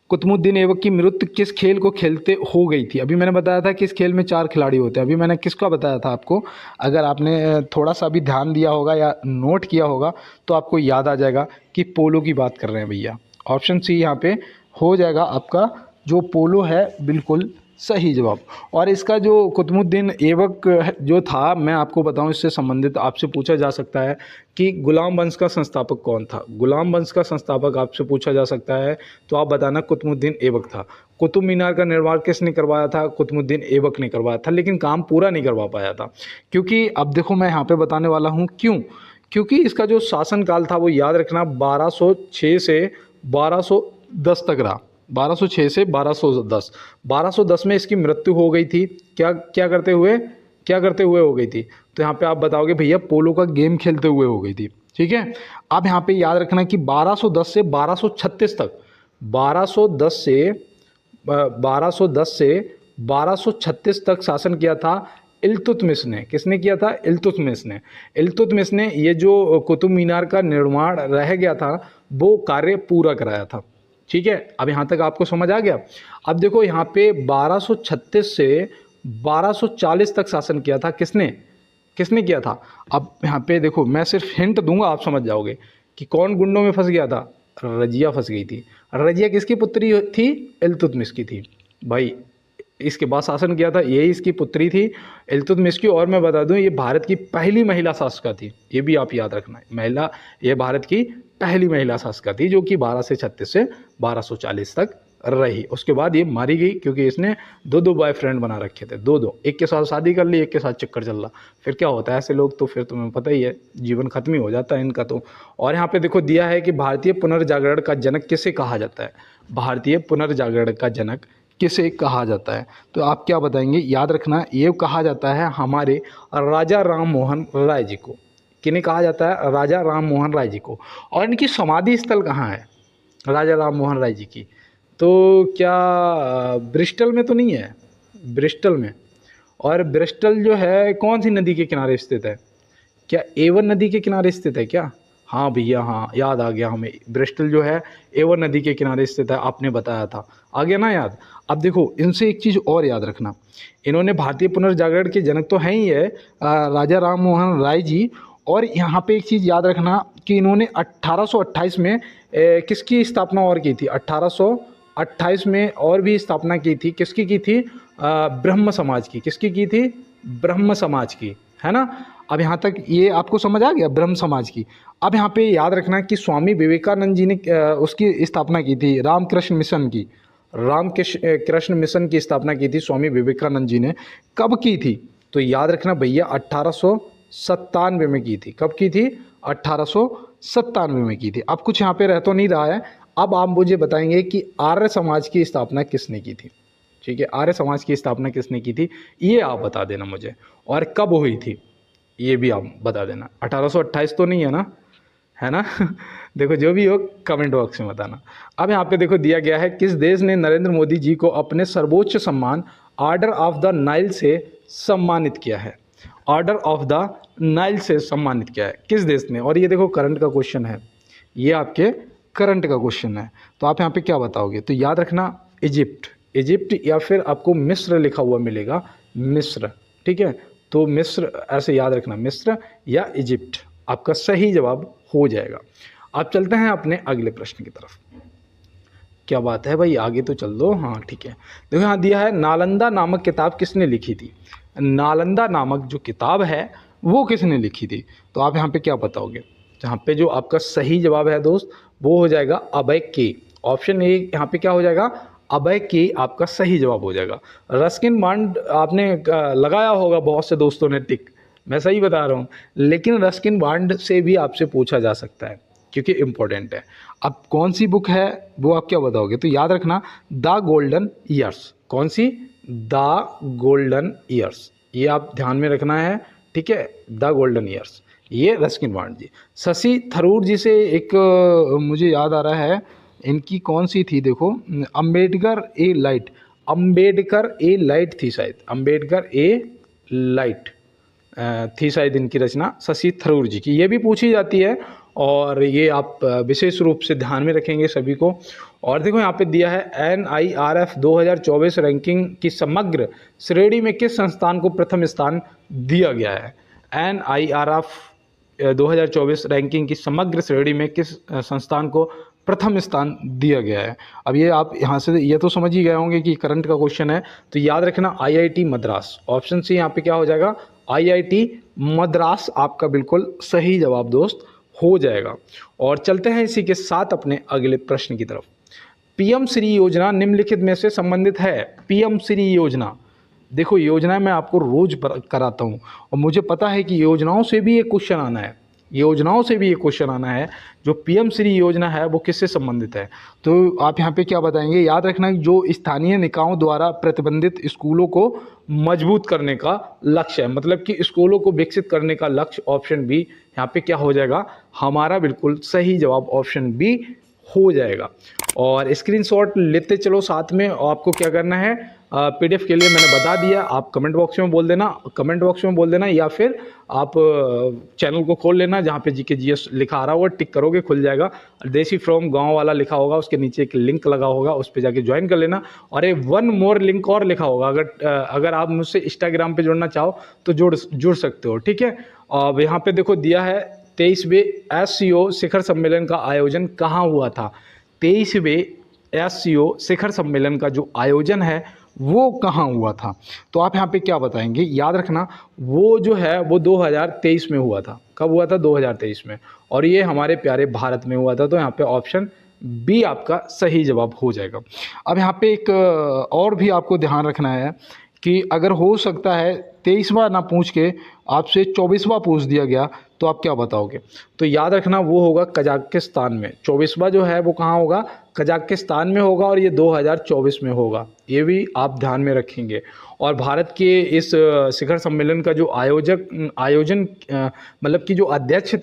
[SPEAKER 1] कुतुबुद्दीन ऐबक की मृत्यु किस खेल को खेलते हो गई थी। अभी मैंने बताया था कि इस खेल में 4 खिलाड़ी होते हैं। अभी मैंने किसका बताया था आपको, अगर आपने थोड़ा सा भी ध्यान दिया होगा या नोट किया होगा तो आपको याद आ जाएगा कि पोलो की बात कर रहे हैं भैया। ऑप्शन सी यहाँ पे हो जाएगा आपका, जो पोलो है बिल्कुल सही जवाब। और इसका जो कुतुबुद्दीन ऐबक जो था, मैं आपको बताऊं, इससे संबंधित आपसे पूछा जा सकता है कि गुलाम वंश का संस्थापक कौन था। गुलाम वंश का संस्थापक आपसे पूछा जा सकता है, तो आप बताना कुतुबुद्दीन ऐबक था। कुतुब मीनार का निर्माण किसने करवाया था, कुतुबुद्दीन ऐबक ने करवाया था, लेकिन काम पूरा नहीं करवा पाया था। क्योंकि अब देखो मैं यहाँ पे बताने वाला हूँ क्यों, क्योंकि इसका जो शासनकाल था वो याद रखना 1206 से 1210 तक रहा। 1206 से 1210, 1210 में इसकी मृत्यु हो गई थी। क्या करते हुए हो गई थी, तो यहाँ पे आप बताओगे भैया पोलो का गेम खेलते हुए हो गई थी, ठीक है। अब यहाँ पे याद रखना कि 1210 से 1236 तक, 1210 से 1236 तक शासन किया था इल्तुतमिश ने। किसने किया था? इल्तुतमिश ने। इल्तुतमिश ने ये जो कुतुब मीनार का निर्माण रह गया था वो कार्य पूरा कराया था। ठीक है, अब यहाँ तक आपको समझ आ गया। अब देखो यहाँ पे 1236 से 1240 तक शासन किया था किसने? किसने किया था? अब यहाँ पे देखो मैं सिर्फ हिंट दूंगा, आप समझ जाओगे कि कौन गुंडों में फंस गया था। रजिया फंस गई थी। रजिया किसकी पुत्री थी? इल्तुतमिश की थी भाई। इसके बाद शासन किया था, यही इसकी पुत्री थी इल्तुतमिश की। और मैं बता दूं ये भारत की पहली महिला शासिका थी, ये भी आप याद रखना है। महिला, ये भारत की पहली महिला शासिका थी जो कि 1236 से 1240 तक रही। उसके बाद ये मारी गई क्योंकि इसने दो बॉयफ्रेंड बना रखे थे, दो, एक के साथ शादी कर ली, एक के साथ चक्कर चल रहा। फिर क्या होता है ऐसे लोग, तो फिर तुम्हें पता ही है जीवन खत्म ही हो जाता है इनका तो। और यहाँ पे देखो दिया है कि भारतीय पुनर्जागरण का जनक किसे कहा जाता है? भारतीय पुनर्जागरण का जनक किसे कहा जाता है? तो आप क्या बताएंगे? याद रखना, ये कहा जाता है हमारे राजा राम मोहन राय जी को। किन्हें कहा जाता है? राजा राम मोहन राय जी को। और इनकी समाधि स्थल कहाँ है राजा राम मोहन राय जी की? तो क्या ब्रिस्टल में तो नहीं है? ब्रिस्टल में। और ब्रिस्टल जो है कौन सी नदी के किनारे स्थित है? क्या एवन नदी के किनारे स्थित है क्या? हाँ भैया, हाँ याद आ गया हमें। ब्रिस्टल जो है एवन नदी के किनारे स्थित है, आपने बताया था। आ गया ना याद? अब देखो इनसे एक चीज़ और याद रखना, इन्होंने भारतीय पुनर्जागरण के जनक तो हैं ही है राजा राम मोहन राय जी। और यहाँ पे एक चीज़ याद रखना कि इन्होंने 1828 में किसकी स्थापना और की थी? 1828 में और भी स्थापना की थी। किसकी की थी? ब्रह्म समाज की। किसकी की थी? ब्रह्म समाज की, है ना। अब यहाँ तक ये आपको समझ आ गया, ब्रह्म समाज की। अब यहाँ पे याद रखना कि स्वामी विवेकानंद जी ने उसकी स्थापना की थी, रामकृष्ण मिशन की। रामकृष्ण मिशन की स्थापना की थी स्वामी विवेकानंद जी ने। कब की थी? तो याद रखना भैया 1897 में की थी। कब की थी? 1897 में की थी। अब कुछ यहाँ पे रह तो नहीं रहा है। अब आप मुझे बताएंगे कि आर्य समाज की स्थापना किसने की थी? ठीक है, आर्य समाज की स्थापना किसने की थी ये आप बता देना मुझे, और कब हुई थी ये भी आप बता देना। 1828 तो नहीं है ना, है ना? देखो जो भी हो कमेंट बॉक्स में बताना। अब यहाँ पे देखो दिया गया है, किस देश ने नरेंद्र मोदी जी को अपने सर्वोच्च सम्मान ऑर्डर ऑफ द नाइल से सम्मानित किया है? ऑर्डर ऑफ द नाइल से सम्मानित किया है किस देश ने? और ये देखो करंट का क्वेश्चन है, ये आपके करंट का क्वेश्चन है। तो आप यहाँ पे क्या बताओगे? तो याद रखना इजिप्ट, इजिप्ट या फिर आपको मिस्र लिखा हुआ मिलेगा, मिस्र। ठीक है, तो मिस्र ऐसे याद रखना, मिस्र या इजिप्ट आपका सही जवाब हो जाएगा। आप चलते हैं अपने अगले प्रश्न की तरफ। क्या बात है भाई, आगे तो चल दो। हाँ ठीक है, देखो यहाँ दिया है नालंदा नामक किताब किसने लिखी थी? नालंदा नामक जो किताब है वो किसने लिखी थी? तो आप यहाँ पे क्या बताओगे? यहाँ पे जो आपका सही जवाब है दोस्त वो हो जाएगा अभय के। ऑप्शन ए यहाँ पे क्या हो जाएगा? अभय के आपका सही जवाब हो जाएगा। रस्किन बॉन्ड आपने लगाया होगा बहुत से दोस्तों ने टिक, मैं सही बता रहा हूँ, लेकिन रस्किन बॉन्ड से भी आपसे पूछा जा सकता है क्योंकि इम्पोर्टेंट है। अब कौन सी बुक है वो आप क्या बताओगे? तो याद रखना द गोल्डन ईयर्स। कौन सी? द गोल्डन ईयर्स, ये आप ध्यान में रखना है। ठीक है, द गोल्डन ईयर्स, ये रस्किन बॉन्ड जी। शशि थरूर जी से एक मुझे याद आ रहा है, इनकी कौन सी थी? देखो अंबेडकर ए लाइट, अंबेडकर ए लाइट थी शायद, अंबेडकर ए लाइट थी शायद इनकी रचना, शशि थरूर जी की। ये भी पूछी जाती है और ये आप विशेष रूप से ध्यान में रखेंगे सभी को। और देखो यहाँ पे दिया है NIRF 2024 रैंकिंग की समग्र श्रेणी में किस संस्थान को प्रथम स्थान दिया गया है? NIRF 2024 रैंकिंग की समग्र श्रेणी में किस संस्थान को प्रथम स्थान दिया गया है? अब ये आप यहाँ से ये तो समझ ही गए होंगे कि करंट का क्वेश्चन है, तो याद रखना IIT मद्रास। ऑप्शन सी यहाँ पे क्या हो जाएगा? IIT मद्रास आपका बिल्कुल सही जवाब दोस्त हो जाएगा। और चलते हैं इसी के साथ अपने अगले प्रश्न की तरफ। PM श्री योजना निम्नलिखित में से संबंधित है? PM श्री योजना, देखो योजना मैं आपको रोज कराता हूँ और मुझे पता है कि योजनाओं से भी ये क्वेश्चन आना है, योजनाओं से भी ये क्वेश्चन आना है। जो PM श्री योजना है वो किससे संबंधित है? तो आप यहाँ पे क्या बताएंगे? याद रखना जो स्थानीय निकायों द्वारा प्रतिबंधित स्कूलों को मजबूत करने का लक्ष्य है, मतलब कि स्कूलों को विकसित करने का लक्ष्य। ऑप्शन बी यहाँ पे क्या हो जाएगा? हमारा बिल्कुल सही जवाब ऑप्शन बी हो जाएगा। और स्क्रीनशॉट लेते चलो साथ में, आपको क्या करना है? PDF के लिए मैंने बता दिया, आप कमेंट बॉक्स में बोल देना, या फिर आप चैनल को खोल लेना, जहाँ पे GK GS लिखा आ रहा होगा टिक करोगे खुल जाएगा। देसी फ्रॉम गांव वाला लिखा होगा, उसके नीचे एक लिंक लगा होगा, उस पर जाके ज्वाइन कर लेना। और एक वन मोर लिंक और लिखा होगा, अगर आप मुझसे इंस्टाग्राम पे जुड़ना चाहो तो जुड़ सकते हो, ठीक है। और यहाँ पे देखो दिया है 23वें SCO शिखर सम्मेलन का आयोजन कहाँ हुआ था। 23वें SCO शिखर सम्मेलन का जो आयोजन है वो कहाँ हुआ था, तो आप यहाँ पे क्या बताएंगे। याद रखना वो जो है वो 2023 में हुआ था। कब हुआ था? 2023 में, और ये हमारे प्यारे भारत में हुआ था। तो यहाँ पे ऑप्शन बी आपका सही जवाब हो जाएगा। अब यहाँ पे एक और भी आपको ध्यान रखना है कि अगर हो सकता है 23वां ना पूछ के आपसे 24वां पूछ दिया गया तो आप क्या बताओगे। तो याद रखना वो होगा कजाकिस्तान में। 24वां जो है वो कहाँ होगा? कजाकिस्तान में होगा, और ये 2024 में होगा, ये भी आप ध्यान में रखेंगे। और भारत के इस शिखर सम्मेलन का जो आयोजन मतलब कि जो अध्यक्ष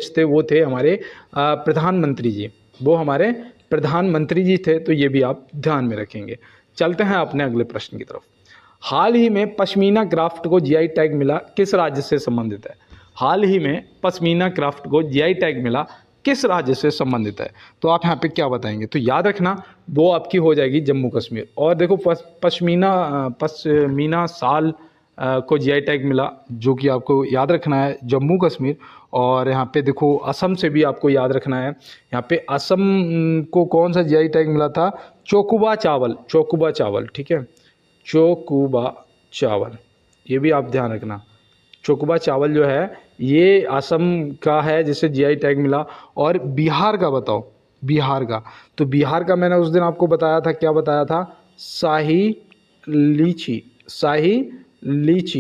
[SPEAKER 1] थे वो थे हमारे प्रधानमंत्री जी, वो हमारे प्रधानमंत्री जी थे। तो ये भी आप ध्यान में रखेंगे। चलते हैं अपने अगले प्रश्न की तरफ। हाल ही में पश्मीना क्राफ्ट को GI टैग मिला किस राज्य से संबंधित है? हाल ही में पश्मीना क्राफ्ट को GI टैग मिला किस राज्य से संबंधित है? तो आप यहाँ पे क्या बताएंगे। तो याद रखना वो आपकी हो जाएगी जम्मू कश्मीर। और देखो पश्मीना शाल को GI टैग मिला, जो कि आपको याद रखना है जम्मू कश्मीर। और यहाँ पे देखो असम से भी आपको याद रखना है। यहाँ पे असम को कौन सा GI टैग मिला था? चोकुबा चावल, ठीक है, चोकुबा चावल, ये भी आप ध्यान रखना। चोकुबा चावल जो है ये असम का है जिसे GI टैग मिला। और बिहार का बताओ, बिहार का। तो बिहार का मैंने उस दिन आपको बताया था, क्या बताया था? शाही लीची,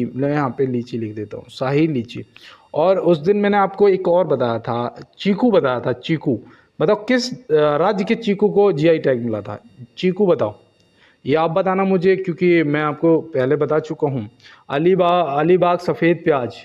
[SPEAKER 1] मैं यहाँ पे लीची लिख देता हूँ, शाही लीची। और उस दिन मैंने आपको एक और बताया था, चीकू बताया था, चीकू। बताओ किस राज्य के चीकू को GI टैग मिला था? चीकू बताओ, ये आप बताना मुझे, क्योंकि मैं आपको पहले बता चुका हूँ। अलीबाग सफ़ेद प्याज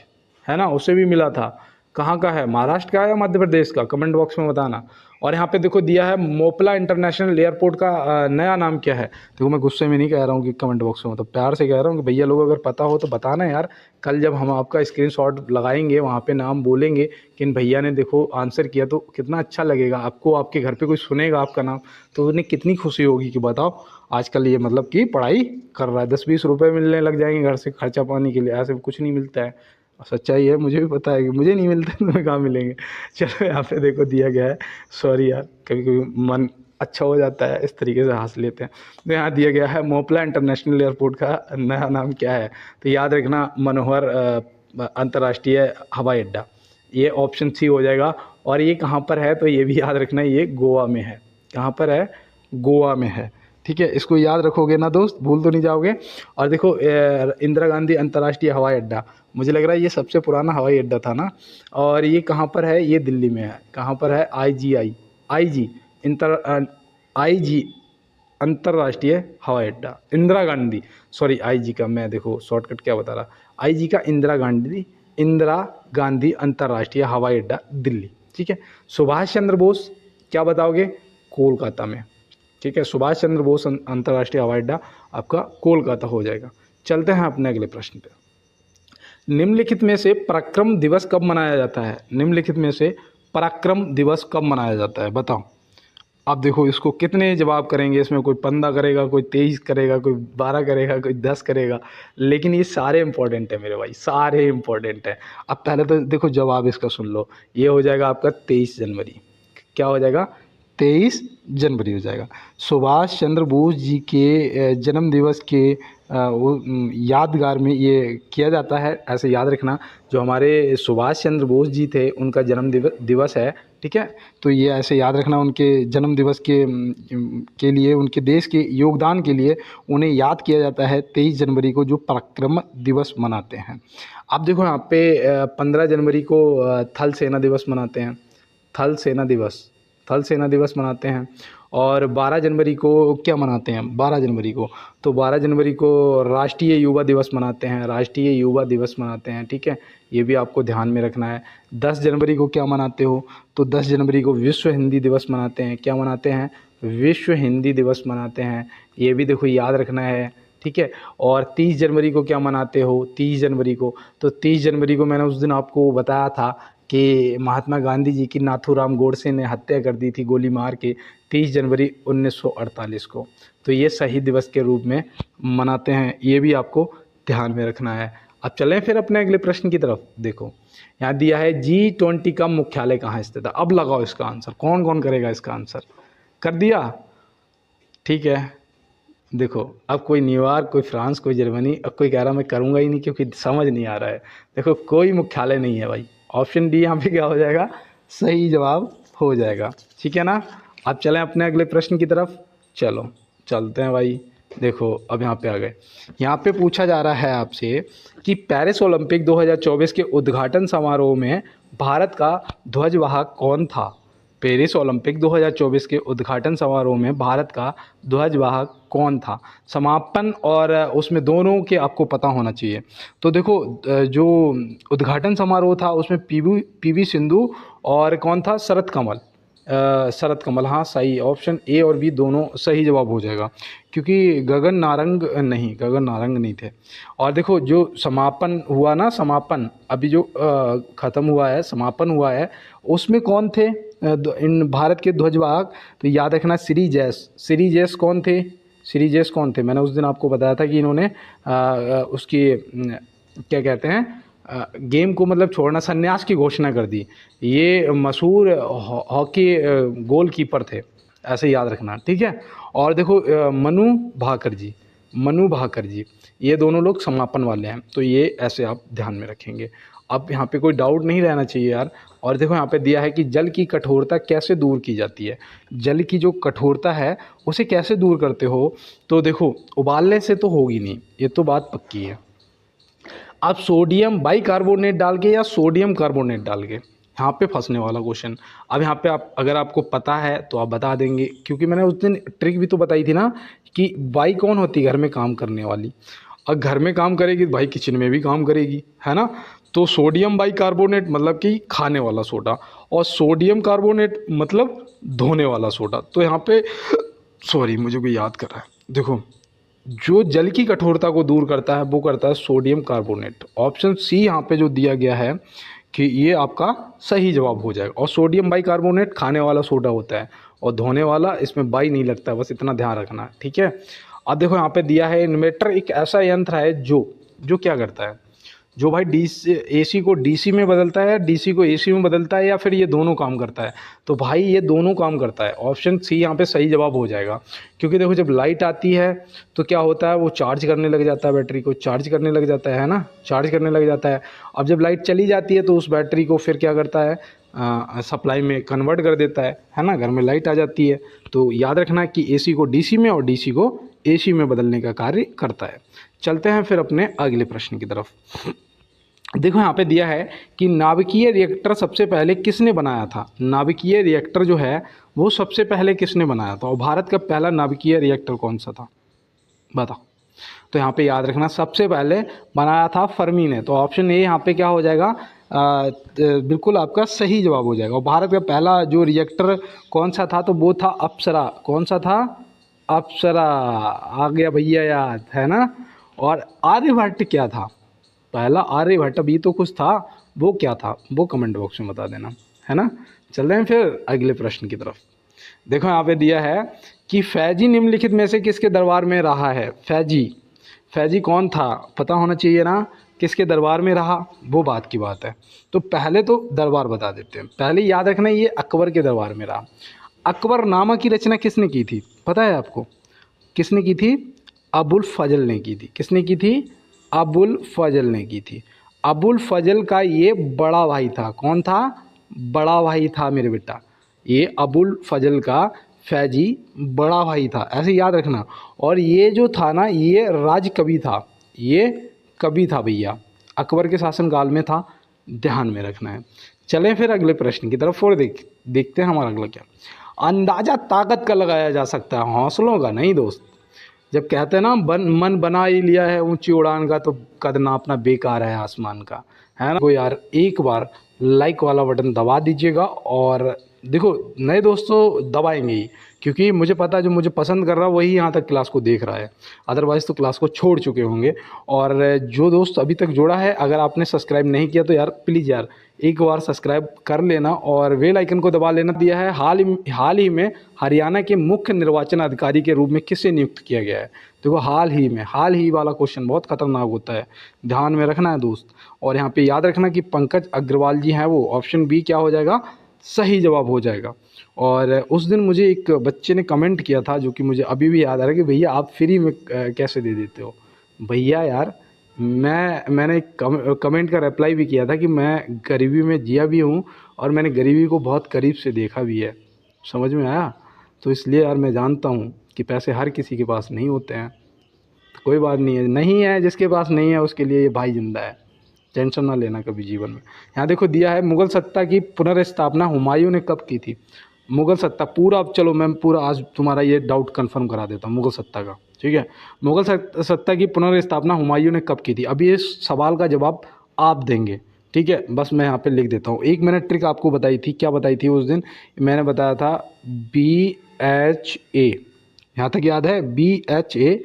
[SPEAKER 1] है ना, उसे भी मिला था। कहाँ का है? महाराष्ट्र का है या मध्य प्रदेश का? कमेंट बॉक्स में बताना। और यहाँ पे देखो दिया है मोपला इंटरनेशनल एयरपोर्ट का नया नाम क्या है। देखो मैं गुस्से में नहीं कह रहा हूँ कि कमेंट बॉक्स में, मतलब प्यार से कह रहा हूँ कि भैया लोग अगर पता हो तो बताना यार। कल जब हम आपका स्क्रीनशॉट लगाएंगे वहाँ पे नाम बोलेंगे कि इन भैया ने देखो आंसर किया, तो कितना अच्छा लगेगा आपको। आपके घर पे कोई सुनेगा आपका नाम तो उन्हें कितनी खुशी होगी कि बताओ आजकल ये मतलब कि पढ़ाई कर रहा है, 10-20 रुपये मिलने लग जाएंगे घर से खर्चा पानी के लिए। ऐसे कुछ नहीं मिलता है, सच्चाई है, मुझे भी पता है कि मुझे नहीं मिलता है, तुम्हें कहाँ मिलेंगे। चलो यहाँ पे देखो दिया गया है, सॉरी यार, कभी कभी मन अच्छा हो जाता है, इस तरीके से हंस लेते हैं। तो यहाँ दिया गया है मोपला इंटरनेशनल एयरपोर्ट का नया नाम क्या है। तो याद रखना मनोहर अंतर्राष्ट्रीय हवाई अड्डा, ये ऑप्शन सी हो जाएगा। और ये कहाँ पर है? तो ये भी याद रखना, ये गोवा में है। कहाँ पर है? गोवा में है, ठीक है। इसको याद रखोगे ना दोस्त, भूल तो नहीं जाओगे। और देखो इंदिरा गांधी अंतर्राष्ट्रीय हवाई अड्डा, मुझे लग रहा है ये सबसे पुराना हवाई अड्डा था ना। और ये कहाँ पर है? ये दिल्ली में है। कहाँ पर है? IG अंतर्राष्ट्रीय हवाई अड्डा, इंदिरा गांधी, सॉरी IG का मैं देखो शॉर्टकट क्या बता रहा, IG का इंदिरा गांधी अंतर्राष्ट्रीय हवाई अड्डा दिल्ली, ठीक है। सुभाष चंद्र बोस क्या बताओगे? कोलकाता में, ठीक है। सुभाष चंद्र बोस अंतर्राष्ट्रीय हवाई अड्डा आपका कोलकाता हो जाएगा। चलते हैं अपने अगले प्रश्न पे। निम्नलिखित में से पराक्रम दिवस कब मनाया जाता है? निम्नलिखित में से पराक्रम दिवस कब मनाया जाता है, बताओ। आप देखो इसको कितने जवाब करेंगे, इसमें कोई 15 करेगा, कोई 23 करेगा, कोई 12 करेगा, कोई 10 करेगा, लेकिन ये सारे इंपॉर्टेंट है मेरे भाई, सारे इंपॉर्टेंट है। अब पहले तो देखो जवाब इसका सुन लो, ये हो जाएगा आपका 23 जनवरी। क्या हो जाएगा? 23 जनवरी हो जाएगा। सुभाष चंद्र बोस जी के जन्म दिवस के यादगार में ये किया जाता है, ऐसे याद रखना। जो हमारे सुभाष चंद्र बोस जी थे उनका जन्म दिवस है, ठीक है। तो ये ऐसे याद रखना, उनके जन्म दिवस के लिए, उनके देश के योगदान के लिए उन्हें याद किया जाता है 23 जनवरी को, जो पराक्रम दिवस मनाते हैं। आप देखो यहाँ पे 15 जनवरी को थल सेना दिवस मनाते हैं, थल सेना दिवस मनाते हैं। और 12 जनवरी को क्या मनाते हैं? 12 जनवरी को, तो 12 जनवरी को राष्ट्रीय युवा दिवस मनाते हैं, ठीक है। ये भी आपको ध्यान में रखना है। 10 जनवरी को क्या मनाते हो? तो 10 जनवरी को विश्व हिंदी दिवस मनाते हैं। क्या मनाते हैं? विश्व हिंदी दिवस मनाते हैं, ये भी देखो याद रखना है, ठीक है। और 30 जनवरी को क्या मनाते हो, 30 जनवरी को, तो 30 जनवरी को मैंने उस दिन आपको बताया था कि महात्मा गांधी जी की नाथूराम गोडसे ने हत्या कर दी थी गोली मार के 30 जनवरी 1948 को। तो ये शहीद दिवस के रूप में मनाते हैं, ये भी आपको ध्यान में रखना है। अब चलें फिर अपने अगले प्रश्न की तरफ। देखो यहाँ दिया है G20 का मुख्यालय कहाँ स्थित है। अब लगाओ इसका आंसर, कौन कौन करेगा इसका आंसर। कर दिया, ठीक है। देखो अब कोई न्यूयॉर्क, कोई फ्रांस, कोई जर्मनी, अब कोई कह रहा मैं करूँगा ही नहीं क्योंकि समझ नहीं आ रहा है। देखो कोई मुख्यालय नहीं है भाई, ऑप्शन डी यहाँ पे क्या हो जाएगा, सही जवाब हो जाएगा, ठीक है ना। अब चलें अपने अगले प्रश्न की तरफ, चलो चलते हैं भाई। देखो अब यहाँ पे आ गए, यहाँ पे पूछा जा रहा है आपसे कि पेरिस ओलंपिक 2024 के उद्घाटन समारोह में भारत का ध्वजवाहक कौन था। पेरिस ओलंपिक 2024 के उद्घाटन समारोह में भारत का ध्वजवाहक कौन था। समापन और उसमें दोनों के आपको पता होना चाहिए। तो देखो जो उद्घाटन समारोह था उसमें पीवी सिंधु और कौन था, शरत कमल। शरत कमल, हाँ सही, ऑप्शन ए और बी दोनों सही जवाब हो जाएगा, क्योंकि गगन नारंग नहीं थे। और देखो जो समापन हुआ ना, समापन अभी जो ख़त्म हुआ है, समापन हुआ है, उसमें कौन थे इन भारत के ध्वजवाहक। तो याद रखना श्री जैस कौन थे। मैंने उस दिन आपको बताया था कि इन्होंने उसकी क्या कहते हैं गेम को मतलब छोड़ना, संन्यास की घोषणा कर दी। ये मशहूर हॉकी गोलकीपर थे, ऐसे याद रखना, ठीक है। और देखो मनु भाकर जी, ये दोनों लोग समापन वाले हैं, तो ये ऐसे आप ध्यान में रखेंगे। अब यहाँ पे कोई डाउट नहीं रहना चाहिए यार। और देखो यहाँ पे दिया है कि जल की कठोरता कैसे दूर की जाती है। जल की जो कठोरता है उसे कैसे दूर करते हो, तो देखो उबालने से तो होगी नहीं, ये तो बात पक्की है। आप सोडियम बाइकार्बोनेट डाल के या सोडियम कार्बोनेट डाल के, यहाँ पे फंसने वाला क्वेश्चन। अब यहाँ पे आप अगर आपको पता है तो आप बता देंगे, क्योंकि मैंने उस दिन ट्रिक भी तो बताई थी ना कि बाई कौन होती है, घर में काम करने वाली। और घर में काम करेगी तो भाई किचन में भी काम करेगी, है ना। तो सोडियम बाइकार्बोनेट मतलब कि खाने वाला सोडा, और सोडियम कार्बोनेट मतलब धोने वाला सोडा। तो यहाँ पे सॉरी मुझे कोई याद कर रहा है। देखो जो जल की कठोरता को दूर करता है वो करता है सोडियम कार्बोनेट। ऑप्शन सी यहाँ पे जो दिया गया है कि ये आपका सही जवाब हो जाएगा। और सोडियम बाइकार्बोनेट खाने वाला सोडा होता है, और धोने वाला इसमें बाई नहीं लगता है, बस इतना ध्यान रखना है, ठीक है। अब देखो यहाँ पे दिया है इन्वर्टर एक ऐसा यंत्र है जो क्या करता है, जो भाई AC को DC में बदलता है, DC को AC में बदलता है, या फिर ये दोनों काम करता है। तो भाई ये दोनों काम करता है, ऑप्शन सी यहाँ पे सही जवाब हो जाएगा। क्योंकि देखो जब लाइट आती है तो क्या होता है, वो चार्ज करने लग जाता है, बैटरी को चार्ज करने लग जाता है ना, चार्ज करने लग जाता है। अब जब लाइट चली जाती है तो उस बैटरी को फिर क्या करता है, सप्लाई में कन्वर्ट कर देता है ना, घर में लाइट आ जाती है। तो याद रखना कि AC को DC में और DC को AC में बदलने का कार्य करता है। चलते हैं फिर अपने अगले प्रश्न की तरफ। देखो यहाँ पे दिया है कि नाभिकीय रिएक्टर सबसे पहले किसने बनाया था। नाभिकीय रिएक्टर जो है वो सबसे पहले किसने बनाया था, और भारत का पहला नाभिकीय रिएक्टर कौन सा था, बताओ। तो यहाँ पे याद रखना सबसे पहले बनाया था फर्मी ने। तो ऑप्शन ए यहाँ पे क्या हो जाएगा, बिल्कुल आपका सही जवाब हो जाएगा। और भारत का पहला जो रिएक्टर कौन सा था, तो वो था अप्सरा। कौन सा था, अप्सरा। आ गया भैया याद, है ना। और आर्यभट्ट क्या था, पहला आर्यभट्ट भी तो कुछ था, वो क्या था, वो कमेंट बॉक्स में बता देना, है ना। चल रहे हैं फिर अगले प्रश्न की तरफ। देखो यहाँ पे दिया है कि फैजी निम्नलिखित में से किसके दरबार में रहा है। फैजी कौन था, पता होना चाहिए ना, किसके दरबार में रहा, वो बात की बात है। तो पहले तो दरबार बता देते हैं। पहले याद रखना ये अकबर के दरबार में रहा। अकबरनामा की रचना किसने की थी, पता है आपको, किसने की थी, अबुल फजल ने की थी। किसने की थी, अबुल फजल ने की थी। अबुल फजल का ये बड़ा भाई था। कौन था, बड़ा भाई था मेरे बेटा। ये अबुल फजल का फैजी बड़ा भाई था, ऐसे याद रखना। और ये जो था ना, ये राज कवि था, ये कवि था भैया, अकबर के शासनकाल में था, ध्यान में रखना है। चलें फिर अगले प्रश्न की तरफ और देखते हैं हमारा अगला क्या। अंदाजा ताकत का लगाया जा सकता है, हौसलों का नहीं दोस्त। जब कहते हैं ना मन बना ही लिया है ऊंची उड़ान का, तो कद नापना बेकार है आसमान का, है ना। तो यार एक बार लाइक वाला बटन दबा दीजिएगा और देखो नए दोस्तों दबाएंगे ही, क्योंकि मुझे पता है जो मुझे पसंद कर रहा है वही यहाँ तक क्लास को देख रहा है, अदरवाइज़ तो क्लास को छोड़ चुके होंगे। और जो दोस्त अभी तक जुड़ा है, अगर आपने सब्सक्राइब नहीं किया तो यार प्लीज़ यार एक बार सब्सक्राइब कर लेना और बेल आइकन को दबा लेना। दिया है हाल ही में हरियाणा के मुख्य निर्वाचन अधिकारी के रूप में किसे नियुक्त किया गया है। देखो हाल ही वाला क्वेश्चन बहुत खतरनाक होता है, ध्यान में रखना है दोस्त। और यहाँ पे याद रखना कि पंकज अग्रवाल जी हैं वो, ऑप्शन बी क्या हो जाएगा, सही जवाब हो जाएगा। और उस दिन मुझे एक बच्चे ने कमेंट किया था जो कि मुझे अभी भी याद आ रहा है कि भैया आप फ्री में कैसे दे देते हो। भैया यार मैंने कमेंट का रिप्लाई भी किया था कि मैं गरीबी में जिया भी हूँ और मैंने गरीबी को बहुत करीब से देखा भी है, समझ में आया। तो इसलिए यार मैं जानता हूँ कि पैसे हर किसी के पास नहीं होते हैं। तो कोई बात नहीं है, नहीं है जिसके पास नहीं है उसके लिए ये भाई जिंदा है, टेंशन ना लेना कभी जीवन में। यहाँ देखो दिया है मुगल सत्ता की पुनर्स्थापना हुमायूं ने कब की थी। मुगल सत्ता पूरा, अब चलो मैं पूरा आज तुम्हारा ये डाउट कंफर्म करा देता हूँ मुगल सत्ता का, ठीक है। मुगल सत्ता की पुनर्स्थापना हुमायूं ने कब की थी। अभी इस सवाल का जवाब आप देंगे, ठीक है। बस मैं यहाँ पे लिख देता हूँ। एक मैंने ट्रिक आपको बताई थी, क्या बताई थी उस दिन, मैंने बताया था BHA, यहाँ तक याद है, BHAJSA,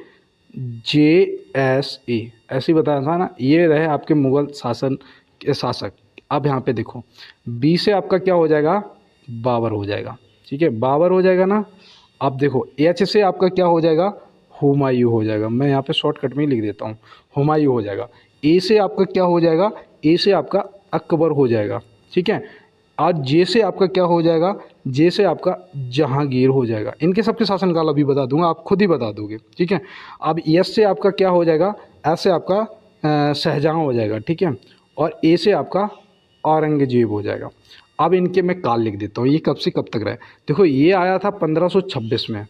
[SPEAKER 1] ऐसे ही बताया था ना। ये रहे आपके मुगल शासन के शासक। अब यहाँ पे देखो बी से आपका क्या हो जाएगा, बाबर हो जाएगा, ठीक है, बाबर हो जाएगा ना। अब देखो एच से आपका क्या हो जाएगा, हुमायूं हो जाएगा। मैं यहाँ पे शॉर्टकट में ही लिख देता हूँ, हुमायूं हो जाएगा। ए से आपका क्या हो जाएगा, ए से आपका अकबर हो जाएगा, ठीक है। आज जे से आपका क्या हो जाएगा, जे से आपका जहांगीर हो जाएगा। इनके सबके शासनकाल अभी बता दूंगा, आप खुद ही बता दोगे, ठीक है। अब एस से आपका क्या हो जाएगा, एस से आपका शाहजहां हो जाएगा, ठीक है। और ए से आपका औरंगजेब हो जाएगा। अब इनके मैं काल लिख देता हूँ, ये कब से कब तक रहे। देखो ये आया था 1526 में,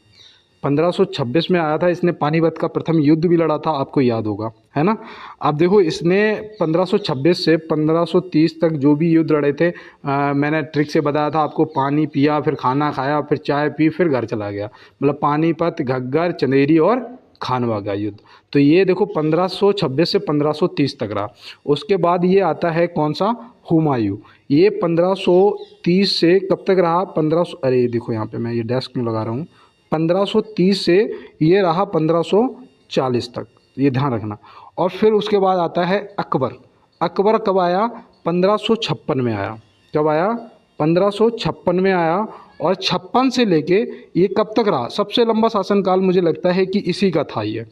[SPEAKER 1] 1526 में आया था। इसने पानीपत का प्रथम युद्ध भी लड़ा था, आपको याद होगा, है ना। अब देखो इसने 1526 से 1530 तक जो भी युद्ध लड़े थे, मैंने ट्रिक से बताया था आपको, पानी पिया, फिर खाना खाया, फिर चाय पी, फिर घर चला गया, मतलब पानीपत, घग्गर, चंदेरी और खानवा का युद्ध। तो ये देखो 1526 से 1530 तक रहा। उसके बाद ये आता है कौन सा, हुमायूं। ये 1530 से कब तक रहा, 1500, अरे देखो यहाँ पे मैं ये डैश क्यों लगा रहा हूँ, 1530 से ये रहा 1540 तक, ये ध्यान रखना। और फिर उसके बाद आता है अकबर। अकबर कब आया, 1556 में आया। कब आया, 1556 में आया। और 56 से लेके ये कब तक रहा, सबसे लंबा शासनकाल मुझे लगता है कि इसी का था ये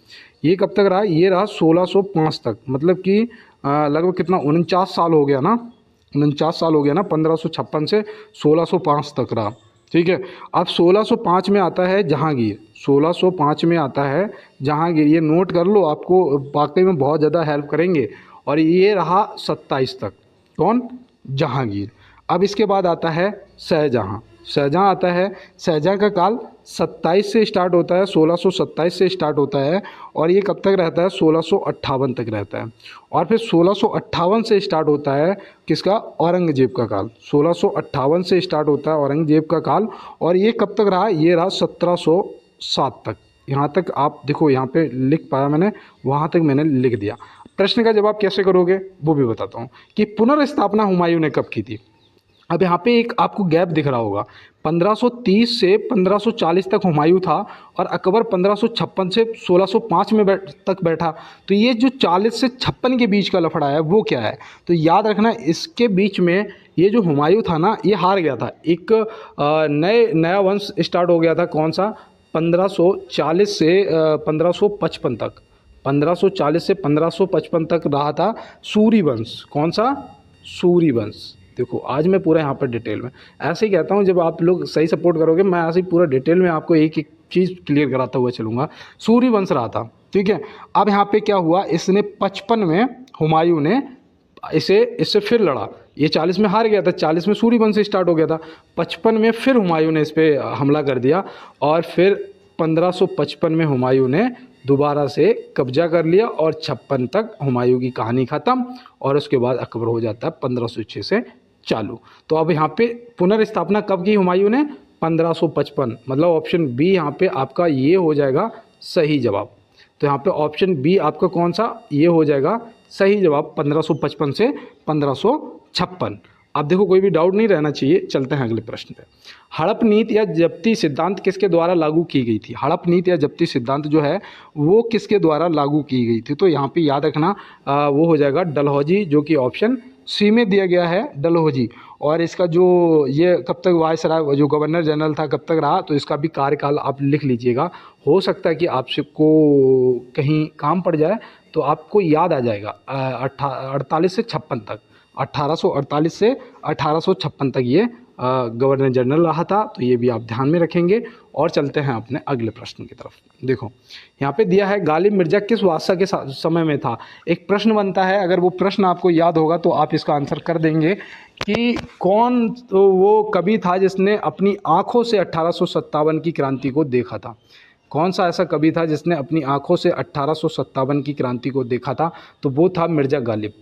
[SPEAKER 1] कब तक रहा, ये रहा 1605 तक, मतलब कि लगभग कितना, 49 साल हो गया ना, 49 साल हो गया ना, 1556 से 1605 तक रहा, ठीक है। अब 1605 में आता है जहांगीर, 1605 में आता है जहांगीर, ये नोट कर लो, आपको वाकई में बहुत ज़्यादा हेल्प करेंगे। और ये रहा 27 तक, कौन, जहांगीर। अब इसके बाद आता है शाहजहां। शाहजहां आता है, शाहजहां का काल 27 से स्टार्ट होता है, 1627 से स्टार्ट होता है और ये कब तक रहता है, 1658 तक रहता है। और फिर 1658 से स्टार्ट होता है किसका, औरंगजेब का काल। 1658 से स्टार्ट होता है औरंगजेब का काल और ये कब तक रहा, ये रहा 1707 तक। यहाँ तक आप देखो, यहाँ पे लिख पाया मैंने, वहाँ तक मैंने लिख दिया। प्रश्न का जवाब कैसे करोगे वो भी बताता हूँ कि पुनर्स्थापना हुमायूं ने कब की थी। अब यहाँ पे एक आपको गैप दिख रहा होगा, 1530 से 1540 तक हुमायूं था और अकबर 1556 से 1605 में तक बैठा। तो ये जो 40 से 56 के बीच का लफड़ा है वो क्या है, तो याद रखना इसके बीच में ये जो हुमायूं था ना, ये हार गया था। एक नया वंश स्टार्ट हो गया था, कौन सा, 1540 से 1555 तक, 1540 से 1555 तक रहा था सूरी वंश। कौन सा, सूरी वंश। देखो आज मैं पूरा यहाँ पर डिटेल में ऐसे ही कहता हूँ, जब आप लोग सही सपोर्ट करोगे मैं ऐसे ही पूरा डिटेल में आपको एक एक चीज़ क्लियर कराता हुआ चलूँगा। सूर्यवंश रहा था, ठीक है। अब यहाँ पे क्या हुआ, इसने 55 में हुमायूं ने इससे फिर लड़ा। ये 40 में हार गया था, 40 में सूर्यवंश स्टार्ट हो गया था, 55 में फिर हुमायूं ने इस पर हमला कर दिया और फिर 1555 में हुमायूं ने दोबारा से कब्जा कर लिया और 56 तक हुमायूं की कहानी ख़त्म। और उसके बाद अकबर हो जाता है 1506 से चालू। तो अब यहाँ पे पुनर्स्थापना कब की हुमायूं ने, 1555, मतलब ऑप्शन बी यहाँ पे आपका ये हो जाएगा सही जवाब। तो यहाँ पे ऑप्शन बी आपका कौन सा, ये हो जाएगा सही जवाब, 1555 से 1556। आप देखो कोई भी डाउट नहीं रहना चाहिए। चलते हैं अगले प्रश्न पे। हड़प नीति या जब्ती सिद्धांत किसके द्वारा लागू की गई थी? हड़प नीति या जब्ती सिद्धांत जो है वो किसके द्वारा लागू की गई थी? तो यहाँ पे याद रखना वो हो जाएगा डलहौजी, जो कि ऑप्शन सी में दिया गया है, डलहौजी। और इसका जो ये कब तक वायसराय जो गवर्नर जनरल था कब तक रहा, तो इसका भी कार्यकाल आप लिख लीजिएगा। हो सकता है कि आपसे को कहीं काम पड़ जाए तो आपको याद आ जाएगा। 48 से 56 तक, 1848 से 1856 तक ये गवर्नर जनरल रहा था। तो ये भी आप ध्यान में रखेंगे। और चलते हैं अपने अगले प्रश्न की तरफ। देखो यहाँ पे दिया है गालिब मिर्ज़ा किस बादशाह के समय में था? एक प्रश्न बनता है, अगर वो प्रश्न आपको याद होगा तो आप इसका आंसर कर देंगे कि कौन तो वो कवि था जिसने अपनी आँखों से 1857 की क्रांति को देखा था? कौन सा ऐसा कवि था जिसने अपनी आँखों से 1857 की क्रांति को देखा था? तो वो था मिर्ज़ा गालिब।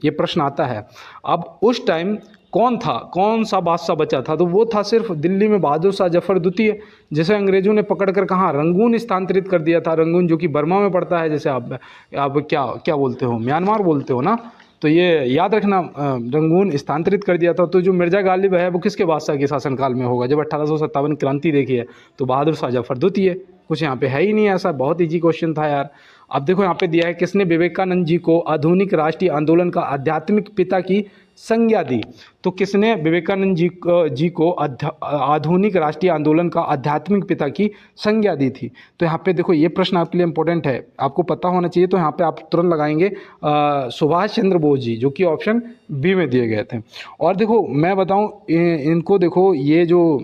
[SPEAKER 1] ये प्रश्न आता है। अब उस टाइम कौन था, कौन सा बादशाह बचा था? तो वो था सिर्फ दिल्ली में बहादुर शाह जफर द्वितीय, जिसे अंग्रेजों ने पकड़कर कहाँ, रंगून स्थानांतरित कर दिया था। रंगून जो कि बर्मा में पड़ता है, जैसे आप क्या क्या बोलते हो, म्यांमार बोलते हो ना। तो ये याद रखना, रंगून स्थानांतरित कर दिया था। तो जो मिर्ज़ा गालिब है वो किसके बादशाह के शासनकाल में होगा? जब 1857 क्रांति देखी है तो बहादुर शाह जफर द्वितीय। कुछ यहाँ पे है ही नहीं ऐसा, बहुत ईजी क्वेश्चन था यार। अब देखो यहाँ पे दिया है किसने विवेकानंद जी को आधुनिक राष्ट्रीय आंदोलन का आध्यात्मिक पिता की संज्ञा दी? तो किसने विवेकानंद जी को आधुनिक राष्ट्रीय आंदोलन का आध्यात्मिक पिता की संज्ञा दी थी? तो यहाँ पे देखो ये प्रश्न आपके लिए इंपॉर्टेंट है, आपको पता होना चाहिए। तो यहाँ पे आप तुरंत लगाएंगे सुभाष चंद्र बोस जी, जो कि ऑप्शन बी में दिए गए थे। और देखो मैं बताऊँ इनको, देखो ये जो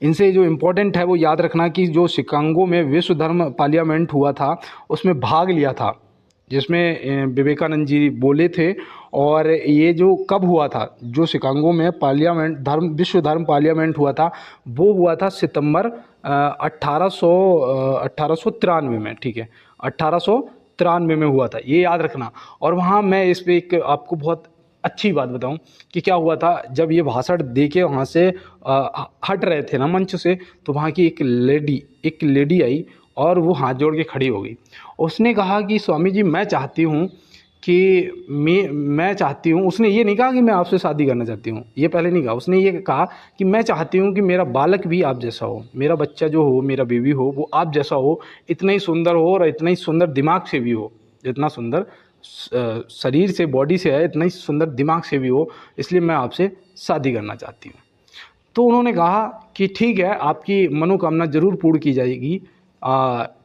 [SPEAKER 1] इनसे जो इम्पोर्टेंट है वो याद रखना कि जो शिकागो में विश्व धर्म पार्लियामेंट हुआ था उसमें भाग लिया था, जिसमें विवेकानंद जी बोले थे। और ये जो कब हुआ था, जो शिकागो में पार्लियामेंट विश्व धर्म पार्लियामेंट हुआ था, वो हुआ था सितंबर 1893 में। ठीक है, 1893 में हुआ था, ये याद रखना। और वहाँ मैं इस पर एक आपको बहुत अच्छी बात बताऊं कि क्या हुआ था, जब ये भाषण दे के वहाँ से हट रहे थे ना मंच से, तो वहाँ की एक लेडी आई और वो हाथ जोड़ के खड़ी हो गई। उसने कहा कि स्वामी जी मैं चाहती हूँ कि मैं चाहती हूँ, उसने ये नहीं कहा कि मैं आपसे शादी करना चाहती हूँ, ये पहले नहीं कहा। उसने ये कहा कि मैं चाहती हूँ कि मेरा बालक भी आप जैसा हो, मेरा बच्चा जो हो, मेरा बेबी हो, वो आप जैसा हो, इतना ही सुंदर हो और इतना ही सुंदर दिमाग से भी हो, जितना सुंदर शरीर से, बॉडी से है, इतना ही सुंदर दिमाग से भी हो, इसलिए मैं आपसे शादी करना चाहती हूँ। तो उन्होंने कहा कि ठीक है, आपकी मनोकामना ज़रूर पूर्ण की जाएगी।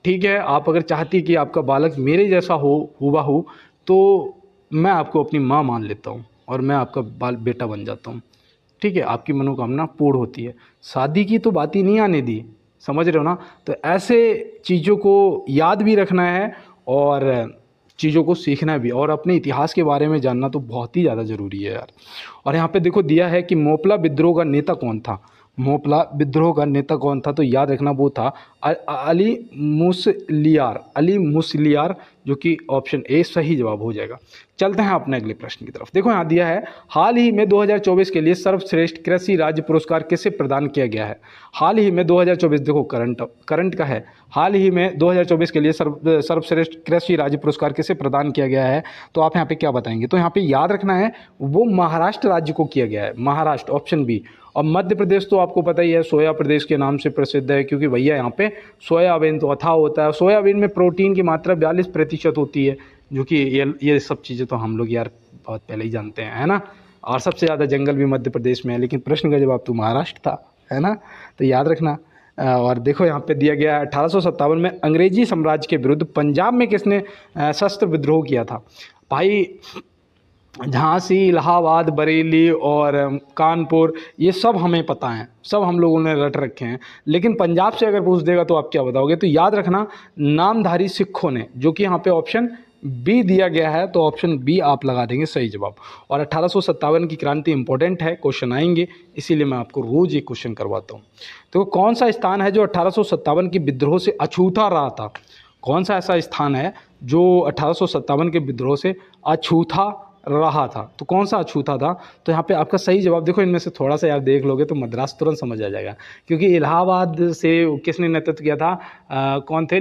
[SPEAKER 1] ठीक है, आप अगर चाहती कि आपका बालक मेरे जैसा हो, हुबहू, तो मैं आपको अपनी माँ मान लेता हूँ और मैं आपका बेटा बन जाता हूँ। ठीक है, आपकी मनोकामना पूर्ण होती है। शादी की तो बात ही नहीं आने दी, समझ रहे हो ना। तो ऐसे चीज़ों को याद भी रखना है और चीज़ों को सीखना भी, और अपने इतिहास के बारे में जानना तो बहुत ही ज़्यादा ज़रूरी है यार। और यहाँ पे देखो दिया है कि मोपला विद्रोह का नेता कौन था? मोपला विद्रोह का नेता कौन था? तो याद रखना वो था अली मुसलियार, जो कि ऑप्शन ए सही जवाब हो जाएगा। चलते हैं अपने अगले प्रश्न की तरफ। देखो यहाँ दिया है हाल ही में 2024 के लिए सर्वश्रेष्ठ कृषि राज्य पुरस्कार किसे प्रदान किया गया है? हाल ही में 2024, देखो करंट का है। हाल ही में 2024 के लिए सर्वश्रेष्ठ कृषि राज्य पुरस्कार किसे प्रदान किया गया है? तो आप यहाँ पे क्या बताएंगे? तो यहाँ पे याद रखना है वो महाराष्ट्र राज्य को किया गया है, महाराष्ट्र, ऑप्शन बी। और मध्य प्रदेश तो आपको पता ही है, सोया प्रदेश के नाम से प्रसिद्ध है, क्योंकि भैया यहाँ पे सोयाबीन तो अथाह होता है। सोयाबीन में प्रोटीन की मात्रा 42% होती है, जो कि ये सब चीज़ें तो हम लोग यार बहुत पहले ही जानते हैं, है ना। और सबसे ज़्यादा जंगल भी मध्य प्रदेश में है, लेकिन प्रश्न का जवाब तो महाराष्ट्र था, है ना। तो याद रखना। और देखो यहाँ पे दिया गया है 1857 में अंग्रेजी साम्राज्य के विरुद्ध पंजाब में किसने शस्त्र विद्रोह किया था? भाई झांसी, इलाहाबाद, बरेली और कानपुर, ये सब हमें पता है, सब हम लोगों ने रट रखे हैं। लेकिन पंजाब से अगर पूछ देगा तो आप क्या बताओगे? तो याद रखना नामधारी सिखों ने, जो कि यहाँ पे ऑप्शन बी दिया गया है, तो ऑप्शन बी आप लगा देंगे सही जवाब। और 1857 की क्रांति इंपॉर्टेंट है, क्वेश्चन आएंगे, इसीलिए मैं आपको रोज एक क्वेश्चन करवाता हूँ। तो कौन सा स्थान है जो 1857 के विद्रोह से अछूता रहा था? कौन सा ऐसा स्थान है जो 1857 के विद्रोह से अछूता रहा था? तो कौन सा अछूता था? तो यहाँ पे आपका सही जवाब, देखो इनमें से थोड़ा सा यार देख लोगे तो मद्रास तुरंत समझ आ जाएगा, क्योंकि इलाहाबाद से किसने नेतृत्व किया था? कौन थे?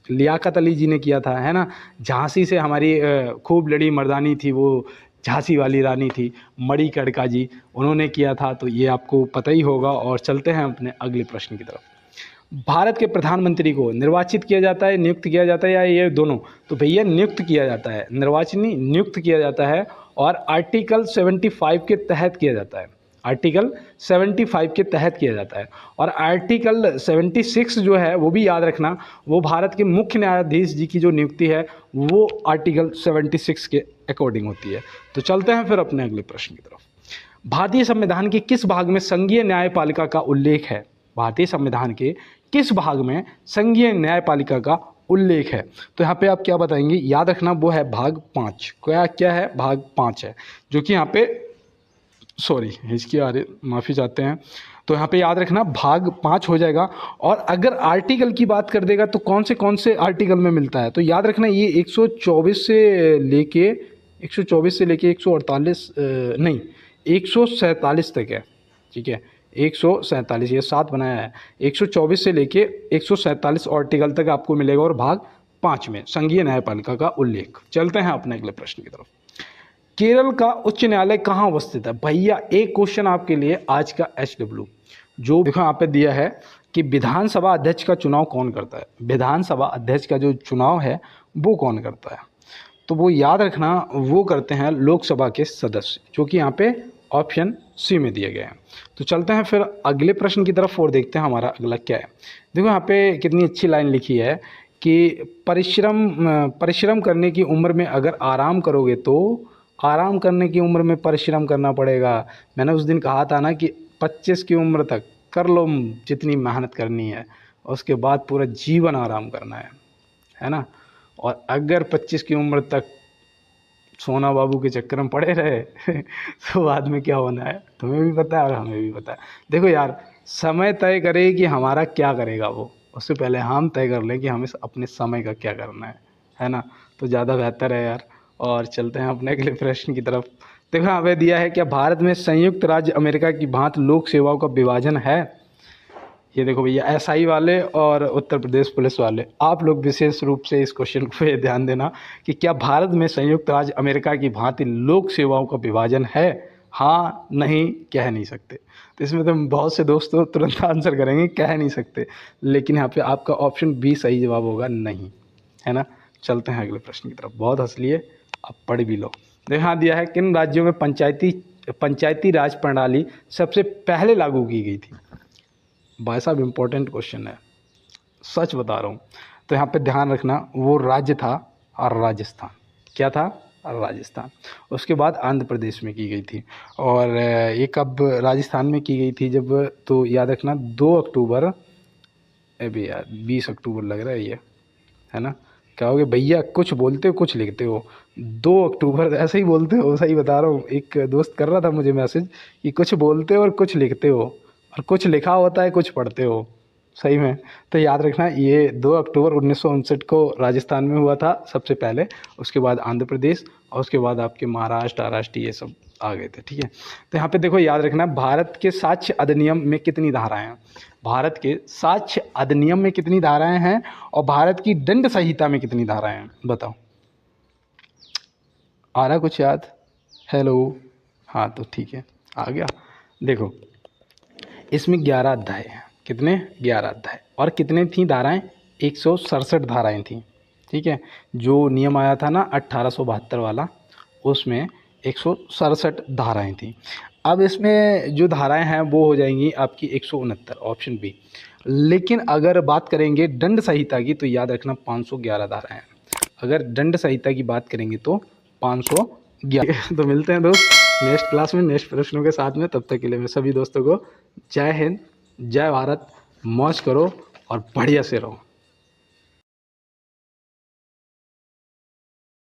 [SPEAKER 1] लियाकत अली जी ने किया था, है ना। झांसी से हमारी खूब लड़ी मर्दानी थी, वो झांसी वाली रानी थी मणिकर्णिका जी, उन्होंने किया था, तो ये आपको पता ही होगा। और चलते हैं अपने अगले प्रश्न की तरफ। भारत के प्रधानमंत्री को निर्वाचित किया जाता है, नियुक्त किया जाता है, या ये दोनों? तो भैया नियुक्त किया जाता है, निर्वाचित नहीं, नियुक्त किया जाता है। और आर्टिकल 75 के तहत किया जाता है, आर्टिकल 75 के तहत किया जाता है। और आर्टिकल 76 जो है वो भी याद रखना, वो भारत के मुख्य न्यायाधीश जी की जो नियुक्ति है वो आर्टिकल 76 के अकॉर्डिंग होती है। तो चलते हैं फिर अपने अगले प्रश्न की तरफ। भारतीय संविधान के किस भाग में संघीय न्यायपालिका का उल्लेख है? भारतीय संविधान के किस भाग में संघीय न्यायपालिका का उल्लेख है? तो यहाँ पे आप क्या बताएंगे, याद रखना वो है भाग 5। क्या है, भाग 5 है, जो कि यहाँ पे सॉरी इसकी माफ़ी चाहते हैं। तो यहाँ पे याद रखना भाग 5 हो जाएगा। और अगर आर्टिकल की बात कर देगा तो कौन से आर्टिकल में मिलता है, तो याद रखना ये 124 से लेके 148 नहीं 147 तक है, ठीक है, 147, ये 7 बनाया है, 124 से लेके 147 आर्टिकल तक आपको मिलेगा। और भाग 5 में संघीय न्यायपालिका का उल्लेख। चलते हैं अपने अगले प्रश्न की तरफ। केरल का उच्च न्यायालय कहाँ अवस्थित है? भैया एक क्वेश्चन आपके लिए आज का HW, जो देखो यहाँ पे दिया है कि विधानसभा अध्यक्ष का चुनाव कौन करता है? विधानसभा अध्यक्ष का जो चुनाव है वो कौन करता है? तो वो याद रखना वो करते हैं लोकसभा के सदस्य, जो कि यहाँ पे ऑप्शन सी में दिए गए हैं। तो चलते हैं फिर अगले प्रश्न की तरफ और देखते हैं हमारा अगला क्या है। देखो यहाँ पे कितनी अच्छी लाइन लिखी है कि परिश्रम करने की उम्र में अगर आराम करोगे तो आराम करने की उम्र में परिश्रम करना पड़ेगा। मैंने उस दिन कहा था ना कि 25 की उम्र तक कर लो जितनी मेहनत करनी है, उसके बाद पूरा जीवन आराम करना है ना। और अगर 25 की उम्र तक सोना बाबू के चक्कर में पड़े रहे तो बाद में क्या होना है तुम्हें भी पता है और हमें भी पता है। देखो यार, समय तय करे कि हमारा क्या करेगा वो, उससे पहले हम तय कर लें कि हमें अपने समय का क्या करना है ना। तो ज़्यादा बेहतर है यार। और चलते हैं अपने अगले प्रश्न की तरफ। देखो यहाँ पे दिया है, क्या भारत में संयुक्त राज्य अमेरिका की भांति लोक सेवाओं का विभाजन है? ये देखो भैया, SI वाले और उत्तर प्रदेश पुलिस वाले, आप लोग विशेष रूप से इस क्वेश्चन पे ध्यान देना कि क्या भारत में संयुक्त राज्य अमेरिका की भांति लोक सेवाओं का विभाजन है? हाँ नहीं कह नहीं सकते। तो इसमें तो बहुत से दोस्तों तुरंत आंसर करेंगे कह नहीं सकते, लेकिन यहाँ पे आपका ऑप्शन बी सही जवाब होगा, नहीं, है ना। चलते हैं अगले प्रश्न की तरफ। बहुत हंस लिए, अब पढ़ भी लो। देखो यहाँ दिया है, किन राज्यों में पंचायती राज प्रणाली सबसे पहले लागू की गई थी? भाई साहब इम्पोर्टेंट क्वेश्चन है, सच बता रहा हूँ। तो यहाँ पे ध्यान रखना वो राज्य था और राजस्थान। क्या था? राजस्थान। उसके बाद आंध्र प्रदेश में की गई थी। और ये कब राजस्थान में की गई थी जब, तो याद रखना 2 अक्टूबर, अभी यार 20 अक्टूबर लग रहा है ये, है ना। कहोगे भैया कुछ बोलते हो कुछ लिखते हो, 2 अक्टूबर ऐसे ही बोलते हो, सही बता रहा हूँ। एक दोस्त कर रहा था मुझे मैसेज कि कुछ बोलते हो और कुछ लिखते हो, और कुछ लिखा होता है कुछ पढ़ते हो, सही में। तो याद रखना ये 2 अक्टूबर 1959 को राजस्थान में हुआ था सबसे पहले, उसके बाद आंध्र प्रदेश, और उसके बाद आपके महाराष्ट्र ये सब आ गए थे, ठीक है। तो यहाँ पे देखो याद रखना, भारत के साक्ष्य अधिनियम में कितनी धाराएं हैं? भारत के साक्ष्य अधिनियम में कितनी धाराएं हैं और भारत की दंड संहिता में कितनी धाराएं हैं? बताओ, आ रहा कुछ याद? हेलो, हाँ तो ठीक है, आ गया। देखो इसमें 11 अध्याय हैं। कितने? 11 अध्याय। और कितने थी धाराएं? 167 धाराएं थी, ठीक है। जो नियम आया था ना 1872 वाला, उसमें 167 धाराएं थी। अब इसमें जो धाराएं हैं वो हो जाएंगी आपकी 169, ऑप्शन बी। लेकिन अगर बात करेंगे दंड संहिता की तो याद रखना 511 धाराएं हैं। अगर दंड संहिता की बात करेंगे तो 511। तो मिलते हैं दोस्त नेक्स्ट क्लास में नेक्स्ट प्रश्नों के साथ में। तब तक के लिए मैं सभी दोस्तों को जय हिंद, जय भारत, मौज करो और बढ़िया से रहो।